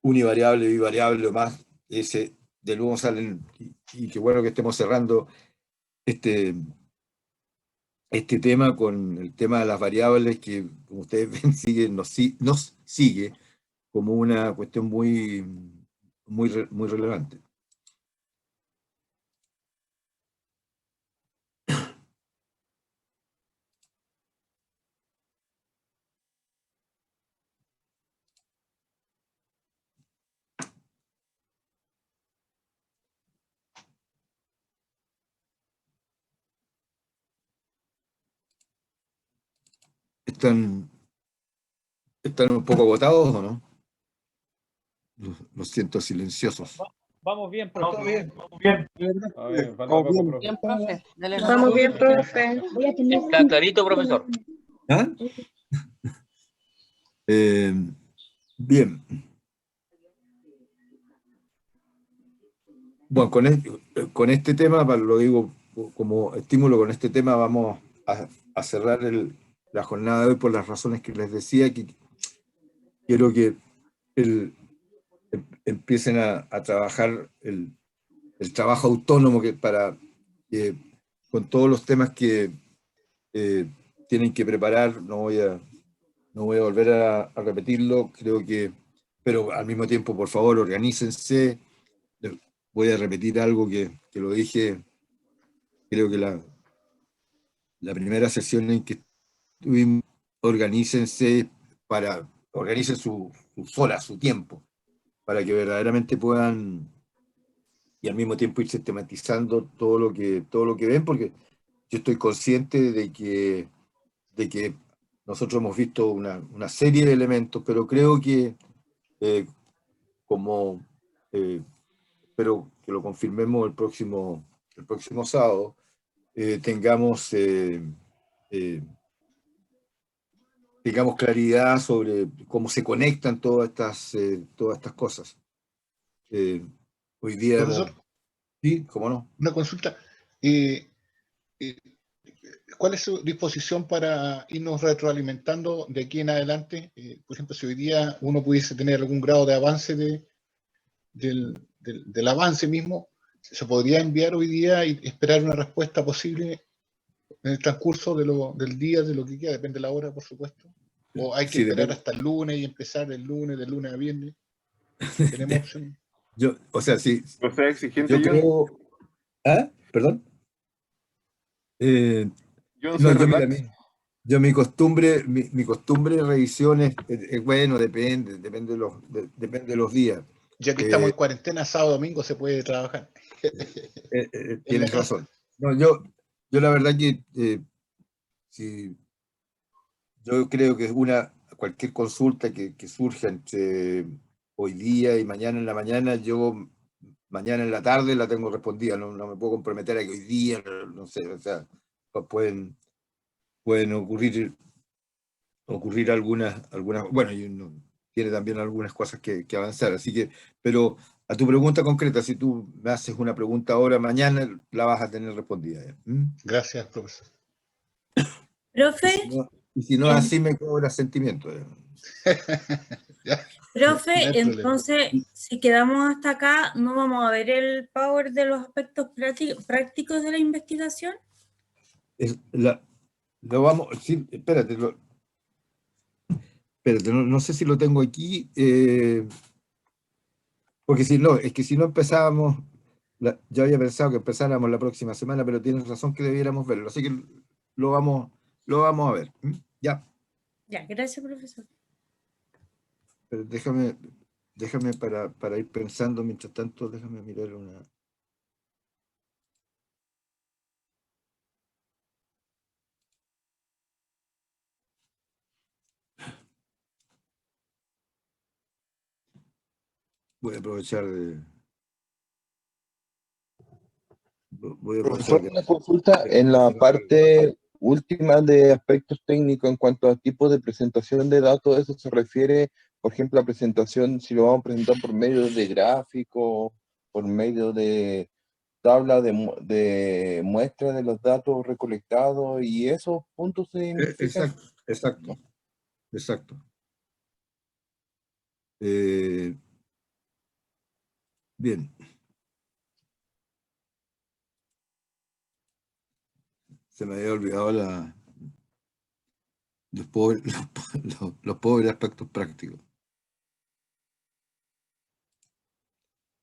univariable, bivariable o más, de nuevo salen, y qué bueno que estemos cerrando este tema con el tema de las variables, que como ustedes ven nos sigue como una cuestión muy relevante. ¿Están un poco agotados o no? Los siento silenciosos. Vamos bien, profe. Vamos bien. Bien, profe. Vamos bien, profe. Está clarito, profesor. ¿Ah? Bien. Bueno, con este tema, lo digo como estímulo, con este tema vamos a cerrar la jornada de hoy por las razones que les decía, que quiero que empiecen a trabajar el trabajo autónomo con todos los temas que tienen que preparar. No voy a volver a repetirlo, creo que, pero al mismo tiempo, por favor, organícense. Voy a repetir algo que lo dije, creo que la primera sesión en que estuvimos. Organicen sus horas, su tiempo, para que verdaderamente puedan, y al mismo tiempo ir sistematizando todo lo que ven, porque yo estoy consciente de que nosotros hemos visto una serie de elementos, pero creo que espero que lo confirmemos el próximo sábado, tengamos claridad sobre cómo se conectan todas estas cosas. Hoy día... Profesor, ¿sí? ¿Cómo no? una consulta. ¿cuál es su disposición para irnos retroalimentando de aquí en adelante? Por ejemplo, si hoy día uno pudiese tener algún grado de avance del avance mismo, ¿se podría enviar hoy día y esperar una respuesta posible en el transcurso del día, de lo que queda? Depende de la hora, por supuesto. ¿O hay que Sí, esperar depende. hasta el lunes y empezar el lunes, de lunes a viernes? ¿Tenemos opción? O sea, sí. No sea exigente, Yo John. creo. ¿Ah? ¿Perdón? John, No, se yo mira, relax. mi costumbre de revisión es bueno, depende de los días. Ya que estamos en cuarentena, sábado, domingo se puede trabajar. En la Tienes casa. razón. No, yo la verdad que si yo creo que cualquier consulta que surja entre hoy día y mañana en la mañana, yo mañana en la tarde la tengo respondida. No me puedo comprometer a que hoy día, no sé, o sea, pueden ocurrir algunas, bueno, y uno tiene también algunas cosas que avanzar, así que, pero a tu pregunta concreta, si tú me haces una pregunta ahora, mañana la vas a tener respondida ya. Gracias, profesor. Profe, Y si no, así me cobra sentimiento. profe, entonces, si quedamos hasta acá, ¿no vamos a ver el power de los aspectos prácticos de la investigación? Lo vamos, sí, espérate, no sé si lo tengo aquí, porque si no, es que si no empezábamos, yo había pensado que empezáramos la próxima semana, pero tienes razón que debiéramos verlo, así que lo vamos a ver. Ya, Ya, gracias, profesor. pero déjame para ir pensando, mientras tanto, déjame mirar una... Voy a aprovechar de... Profesor, una consulta en la parte última de aspectos técnicos en cuanto a tipos de presentación de datos. Eso se refiere, por ejemplo, a presentación, si lo vamos a presentar por medio de gráfico, por medio de tabla de muestra de los datos recolectados, y esos puntos se identifican. Exacto. Bien. Se me había olvidado los pobres aspectos prácticos.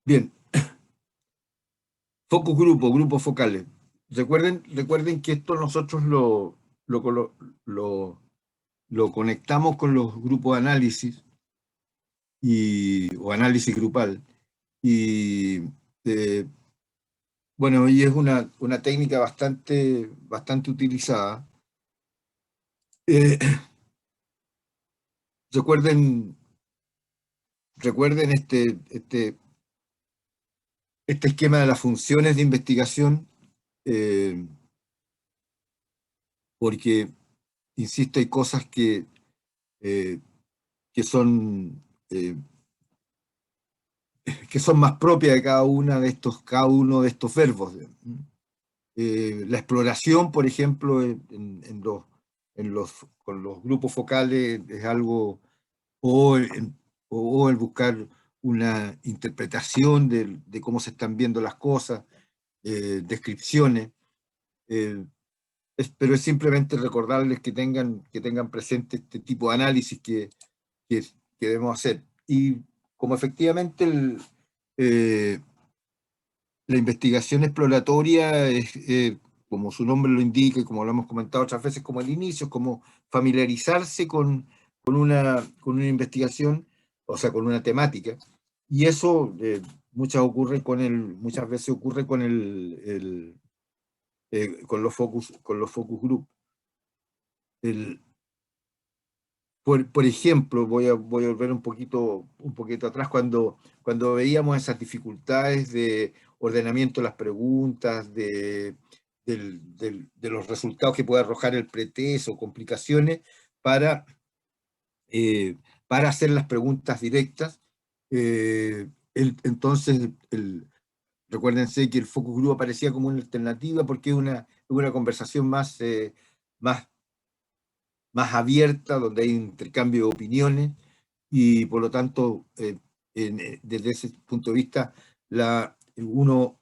Bien. Focus grupos focales. Recuerden que esto nosotros lo conectamos con los grupos de análisis o análisis grupal. Y bueno, y es una técnica bastante utilizada. Recuerden este esquema de las funciones de investigación, porque, insisto, hay cosas que son más propias de cada uno de estos verbos. La exploración, por ejemplo, con los grupos focales es algo, o el buscar una interpretación de cómo se están viendo las cosas, descripciones, pero es simplemente recordarles que tengan presente este tipo de análisis que debemos hacer. Y como efectivamente la investigación exploratoria es, como su nombre lo indica y como lo hemos comentado otras veces, como el inicio, como familiarizarse con una investigación, o sea, con una temática, y eso muchas veces ocurre con los focus group. Por ejemplo, voy a volver un poquito atrás, cuando veíamos esas dificultades de ordenamiento de las preguntas, de los resultados que puede arrojar el pretest o complicaciones para hacer las preguntas directas. Entonces, recuérdense que el focus group aparecía como una alternativa porque es una conversación más, más abierta, donde hay intercambio de opiniones, y por lo tanto, desde ese punto de vista, uno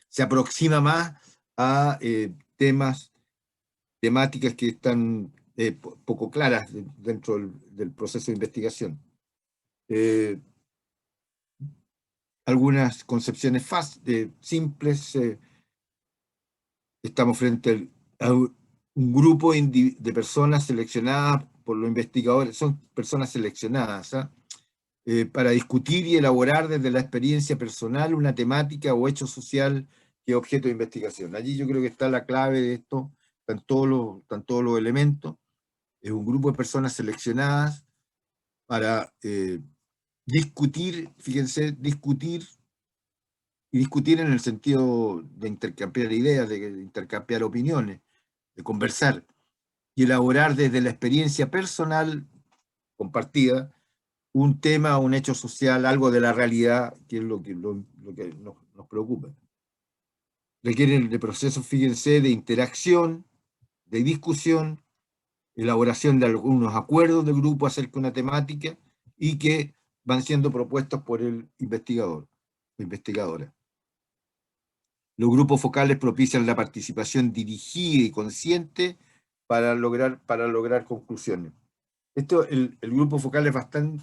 se aproxima más a temáticas que están poco claras dentro del proceso de investigación. Algunas concepciones simples. Estamos frente a un grupo de personas seleccionadas por los investigadores, son personas seleccionadas, para discutir y elaborar desde la experiencia personal una temática o hecho social que es objeto de investigación. Allí yo creo que está la clave de esto, están todos los elementos. Es un grupo de personas seleccionadas para discutir, fíjense, discutir en el sentido de intercambiar ideas, de intercambiar opiniones, de conversar, y elaborar desde la experiencia personal compartida un tema, un hecho social, algo de la realidad, que es lo que nos preocupa. Requieren de procesos, fíjense, de interacción, de discusión, elaboración de algunos acuerdos de grupo acerca de una temática, y que van siendo propuestos por el investigador o investigadora. Los grupos focales propician la participación dirigida y consciente para lograr conclusiones. El grupo focal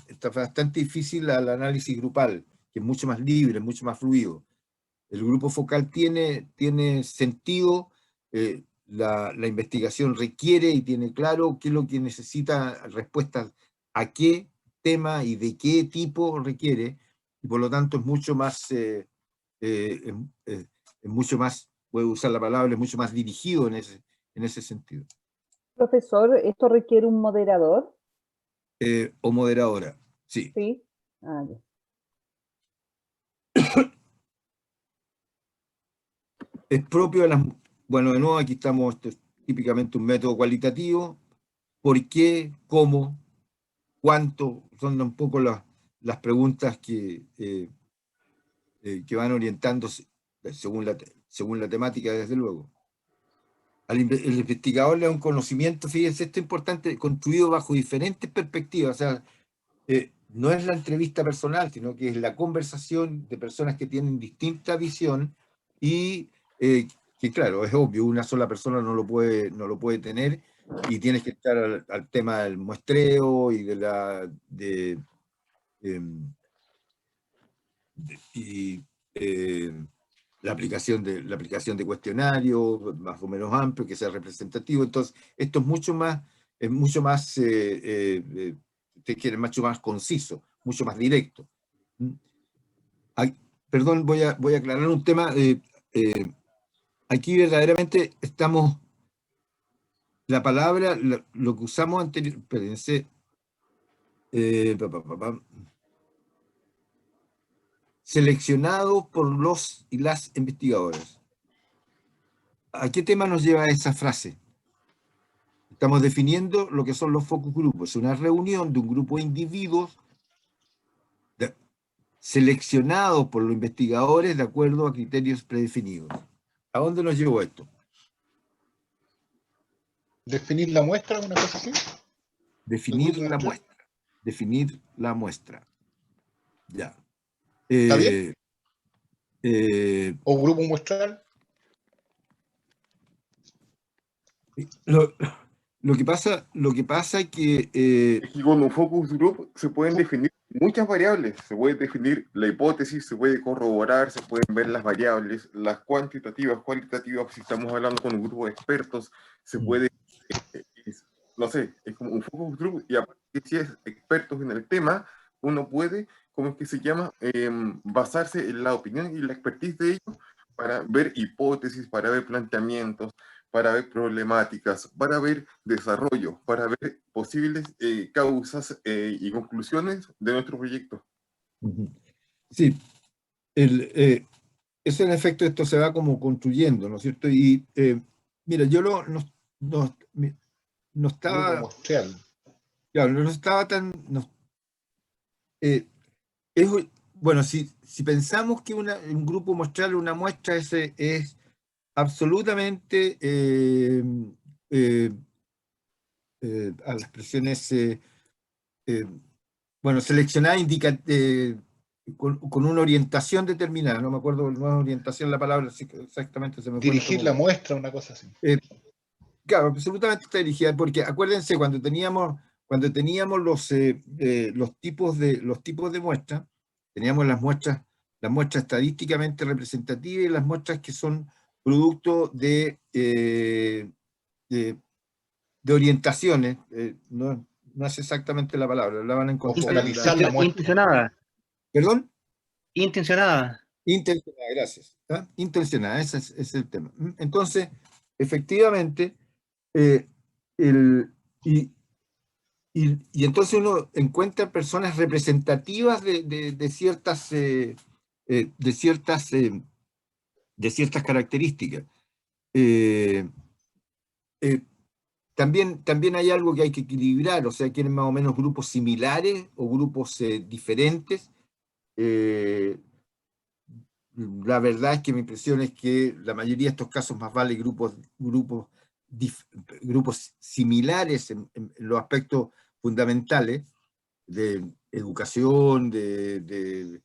está bastante difícil al análisis grupal, que es mucho más libre, mucho más fluido. El grupo focal tiene sentido, la investigación requiere y tiene claro qué es lo que necesita, respuestas a qué tema y de qué tipo requiere, y por lo tanto es mucho más, puedo usar la palabra, es mucho más dirigido en ese sentido. Profesor, ¿esto requiere un moderador? O moderadora, sí. Sí. Ah, ya. Es propio de las... Bueno, de nuevo aquí estamos, esto es típicamente un método cualitativo. ¿Por qué? ¿Cómo? ¿Cuánto? Son un poco las preguntas que van orientándose según la temática, desde luego. El investigador le da un conocimiento, fíjense, esto es importante, construido bajo diferentes perspectivas. O sea, no es la entrevista personal, sino que es la conversación de personas que tienen distinta visión, y que claro, es obvio, una sola persona no lo puede tener, y tienes que estar al tema del muestreo y la aplicación de cuestionarios más o menos amplio, que sea representativo. Entonces, esto es mucho más mucho más conciso, mucho más directo. Perdón, voy a aclarar un tema. Aquí verdaderamente estamos, la palabra, lo que usamos anterior, espérense, seleccionado por los y las investigadoras. ¿A qué tema nos lleva esa frase? Estamos definiendo lo que son los focus groups, una reunión de un grupo de individuos seleccionados por los investigadores de acuerdo a criterios predefinidos. ¿A dónde nos llevó esto? ¿Definir la muestra, una cosa así? Definir la muestra. Ya. ¿Está bien? ¿O grupo muestral? Lo que pasa es que... Es que con un focus group se pueden definir muchas variables. Se puede definir la hipótesis, se puede corroborar, se pueden ver las variables, las cuantitativas, cualitativas. Si estamos hablando con un grupo de expertos, se puede... no sé, es como un focus group, y aparte si es expertos en el tema, uno puede, ¿cómo es que se llama? Basarse en la opinión y la expertise de ellos para ver hipótesis, para ver planteamientos, para ver problemáticas, para ver desarrollo, para ver posibles causas y conclusiones de nuestro proyecto. Sí, eso en efecto, esto se va como construyendo, ¿no es cierto? Y mira, yo no estaba... Claro, no estaba tan... bueno, si pensamos que un grupo muestral, una muestra es absolutamente a las expresiones, bueno, seleccionada con una orientación determinada, no me acuerdo, no es orientación la palabra, exactamente se me fue. Dirigir la muestra, una cosa así. Claro, absolutamente está dirigida, porque acuérdense, cuando teníamos los tipos de muestras, teníamos las muestras estadísticamente representativas y las muestras que son producto de orientaciones, no es exactamente la palabra, la van a encontrar. Focalizar la muestra. Intencionada. ¿Perdón? Intencionada. Intencionada, gracias. ¿Ah? Intencionada, ese es el tema. Entonces, efectivamente, y entonces uno encuentra personas representativas de ciertas características. También hay algo que hay que equilibrar, o sea, quieren más o menos grupos similares o grupos diferentes. La verdad es que mi impresión es que la mayoría de estos casos más vale grupos similares en los aspectos fundamentales de educación, de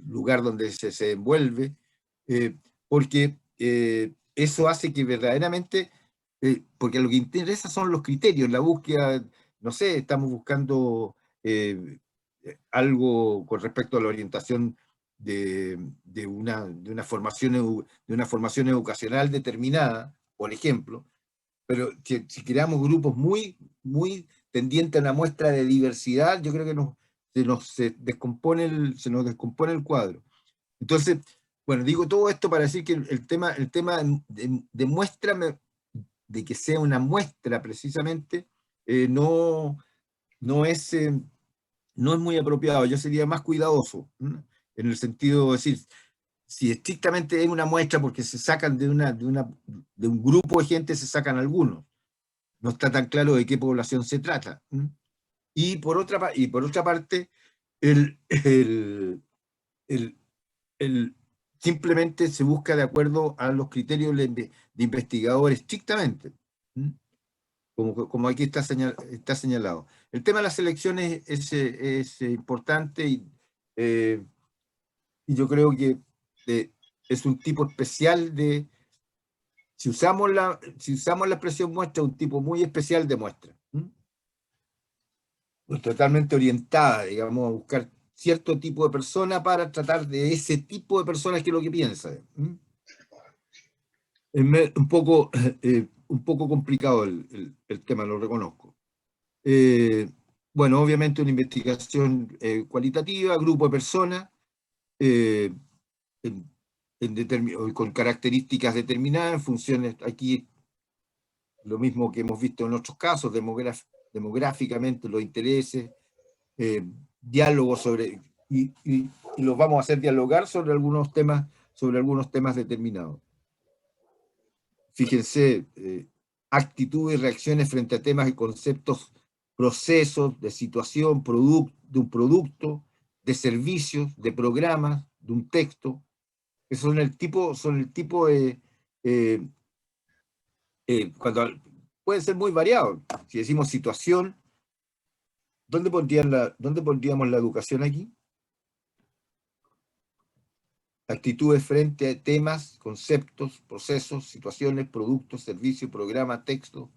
lugar donde se envuelve, porque eso hace que verdaderamente, porque lo que interesa son los criterios, la búsqueda, no sé, estamos buscando algo con respecto a la orientación de una formación educacional determinada, por ejemplo, pero si creamos grupos muy tendientes a una muestra de diversidad, yo creo que se nos descompone el cuadro. Entonces, bueno, digo todo esto para decir que el tema de muestra, de que sea una muestra precisamente, no es muy apropiado. Yo sería más cuidadoso, en el sentido de decir, si estrictamente es una muestra porque se sacan de un grupo de gente, se sacan algunos. No está tan claro de qué población se trata. Y por otra parte, simplemente se busca de acuerdo a los criterios de investigadores estrictamente, como aquí está señalado. El tema de las elecciones es importante y yo creo que es un tipo especial de, si usamos la expresión muestra, un tipo muy especial de muestra. Totalmente orientada, digamos, a buscar cierto tipo de persona para tratar de ese tipo de personas que es lo que piensa. Es un poco complicado el tema, lo reconozco. Bueno, obviamente una investigación cualitativa, grupo de personas, con características determinadas, en funciones, aquí lo mismo que hemos visto en otros casos, demográficamente, los intereses, diálogos sobre, y los vamos a hacer dialogar sobre algunos temas determinados. Fíjense, actitudes y reacciones frente a temas y conceptos, procesos de situación, de un producto, de servicios, de programas, de un texto, que son el tipo de, cuando pueden ser muy variados. Si decimos situación, ¿dónde pondríamos la educación aquí? Actitudes frente a temas, conceptos, procesos, situaciones, productos, servicios, programas, texto.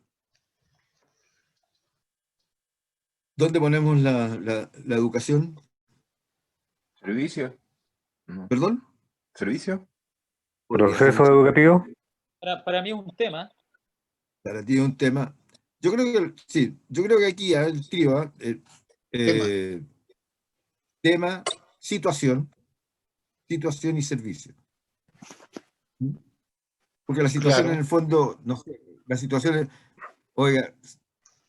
¿Dónde ponemos la educación? Servicio. ¿Perdón? ¿Servicio? ¿Proceso educativo? Para mí es un tema. Para ti es un tema. Yo creo que sí, yo creo que aquí escriba tema, situación y servicio. Porque la situación en el fondo, no sé, la situación es, oiga,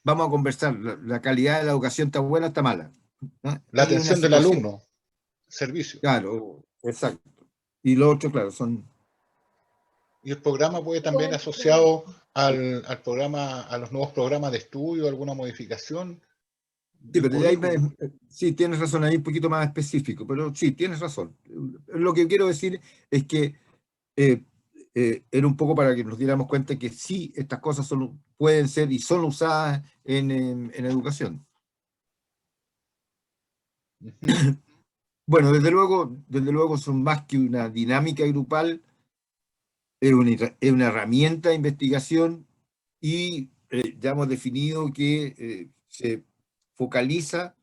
vamos a conversar, la calidad de la educación está buena o está mala. ¿No? La atención del alumno, servicio. Claro, exacto. Y lo otro, claro, son... Y el programa puede también asociado al programa, a los nuevos programas de estudio, alguna modificación. Sí, pero sí, tienes razón, ahí un poquito más específico, pero sí, tienes razón. Lo que quiero decir es que era un poco para que nos diéramos cuenta que sí, estas cosas pueden ser y son usadas en educación. Bueno, desde luego son más que una dinámica grupal, es una herramienta de investigación y ya hemos definido que se focaliza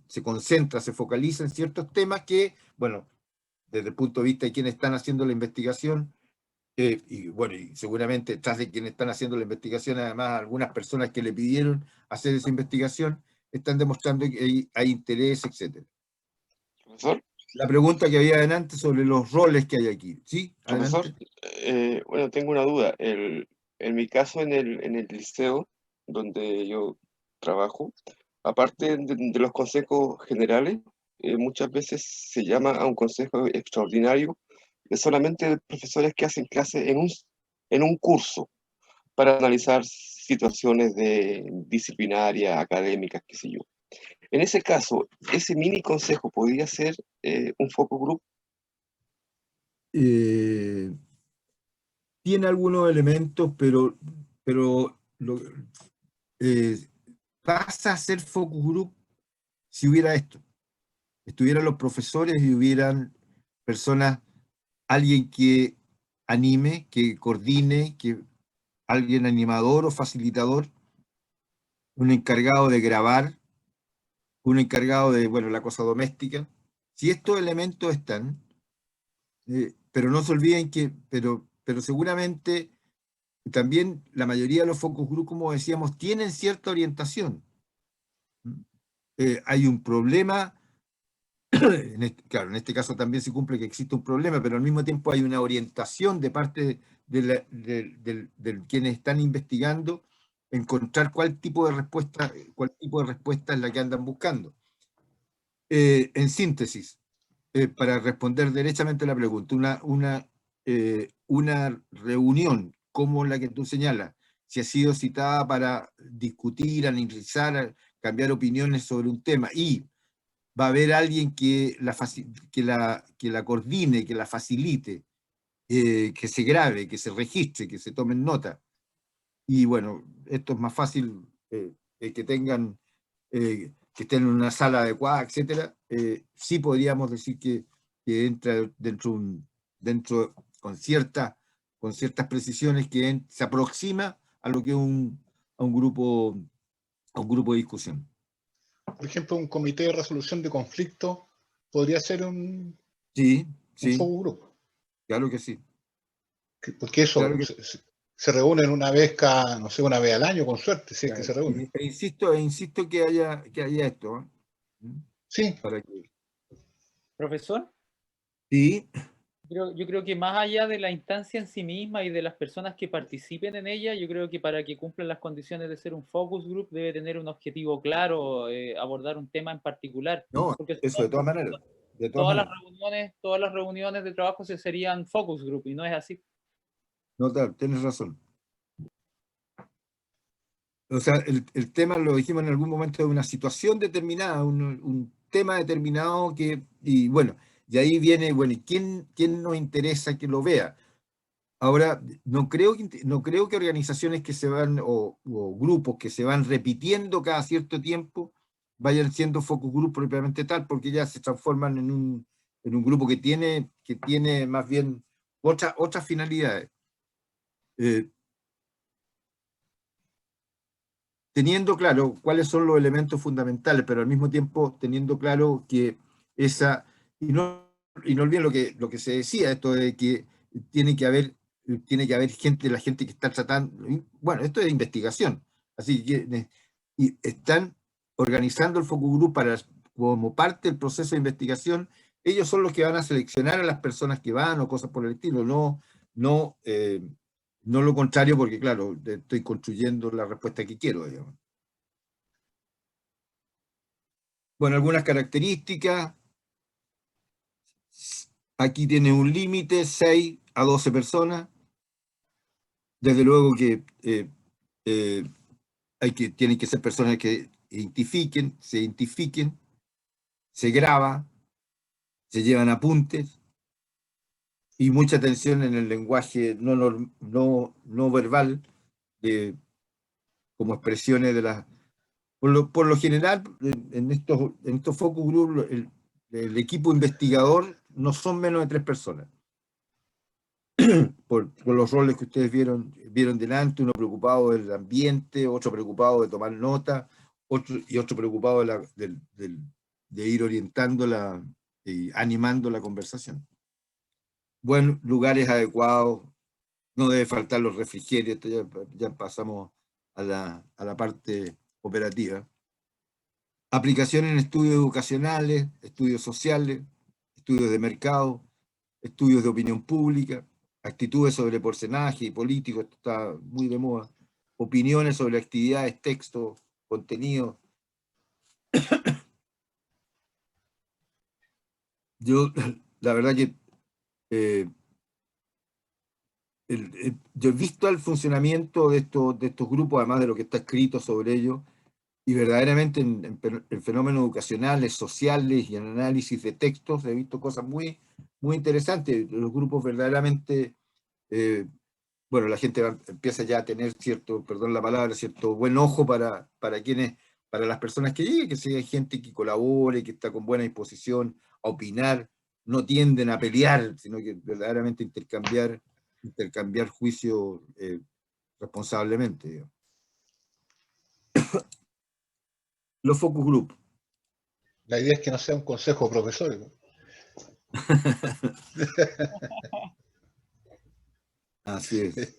se concentra, se focaliza en ciertos temas que, bueno, desde el punto de vista de quienes están haciendo la investigación, y bueno, y seguramente detrás de quienes están haciendo la investigación, además algunas personas que le pidieron hacer esa investigación, están demostrando que hay interés, etc. Profesor. La pregunta que había adelante sobre los roles que hay aquí, ¿sí? Profesor, Adelante. bueno, tengo una duda. En mi caso, en el liceo donde yo trabajo, aparte de los consejos generales, muchas veces se llama a un consejo extraordinario de solamente profesores que hacen clase en un curso para analizar situaciones disciplinarias, académicas, qué sé yo. En ese caso, ¿ese mini consejo podría ser un focus group? Tiene algunos elementos, pero pasa a ser focus group si hubiera esto. Estuvieran los profesores y hubieran personas, alguien que anime, que coordine, alguien animador o facilitador, un encargado de grabar, un encargado de, bueno, la cosa doméstica. Si estos elementos están, pero no se olviden que, pero seguramente también la mayoría de los focus group, como decíamos, tienen cierta orientación. Hay un problema, claro, en este caso también se cumple que existe un problema, pero al mismo tiempo hay una orientación de parte de quienes están investigando, encontrar cuál tipo de respuesta es la que andan buscando. En síntesis, para responder derechamente a la pregunta, una reunión como la que tú señalas, si ha sido citada para discutir, analizar, cambiar opiniones sobre un tema, y va a haber alguien que la coordine, que la facilite, que se grabe, que se registre, que se tomen nota. Y bueno, esto es más fácil que tengan, que estén en una sala adecuada, etcétera. Sí podríamos decir que entra dentro con ciertas precisiones, que se aproxima a lo que es un grupo de discusión. Por ejemplo, un comité de resolución de conflictos podría ser un focus group. Claro que sí. Porque eso Claro que se reúnen una vez no sé, una vez al año, con suerte, si es que se reúnen. Insisto que haya esto. Sí. Profesor. Sí. Yo creo que más allá de la instancia en sí misma y de las personas que participen en ella, yo creo que para que cumplan las condiciones de ser un focus group debe tener un objetivo claro, abordar un tema en particular. No, porque eso de todas maneras. Todas las reuniones de trabajo serían focus group y no es así. No, tienes razón. O sea, el tema lo dijimos en algún momento de una situación determinada, un tema determinado y bueno, y ahí viene, bueno, ¿quién nos interesa que lo vea? Ahora, no creo que organizaciones que se van, o grupos que se van repitiendo cada cierto tiempo, vayan siendo focus group propiamente tal, porque ya se transforman en un grupo que tiene más bien otras finalidades. Teniendo claro cuáles son los elementos fundamentales, pero al mismo tiempo teniendo claro que y no olviden lo que se decía, esto de que tiene que haber la gente que está tratando, bueno, esto es investigación, así que y están organizando el focus group como parte del proceso de investigación. Ellos son los que van a seleccionar a las personas que van o cosas por el estilo, no lo contrario, porque claro, estoy construyendo la respuesta que quiero, digamos. Bueno, algunas características. Aquí tiene un límite, 6 a 12 personas. Desde luego que tienen que ser personas que se identifiquen, se graba, se llevan apuntes y mucha atención en el lenguaje no verbal, como expresiones de las... Por lo general, en estos focus group, el equipo investigador no son menos de 3 personas. Por los roles que ustedes vieron delante, uno preocupado del ambiente, otro preocupado de tomar nota, otro preocupado de ir orientando y animando la conversación. Bueno, lugares adecuados, no debe faltar los refrigerios, ya pasamos a la parte operativa. Aplicación en estudios educacionales, estudios sociales, estudios de mercado, estudios de opinión pública, actitudes sobre personajes y políticos, esto está muy de moda, opiniones sobre actividades, textos, contenidos. Yo, la verdad que yo he visto el funcionamiento de estos grupos, además de lo que está escrito sobre ellos, y verdaderamente en fenómenos educacionales, sociales y en análisis de textos he visto cosas muy interesantes. Los grupos verdaderamente, bueno, la gente empieza ya a tener cierto, perdón la palabra, cierto buen ojo para las personas que lleguen, que sea gente que colabore, que está con buena disposición a opinar, no tienden a pelear, sino que verdaderamente intercambiar juicio responsablemente, digamos. Los focus group. La idea es que no sea un consejo de profesores. Así es.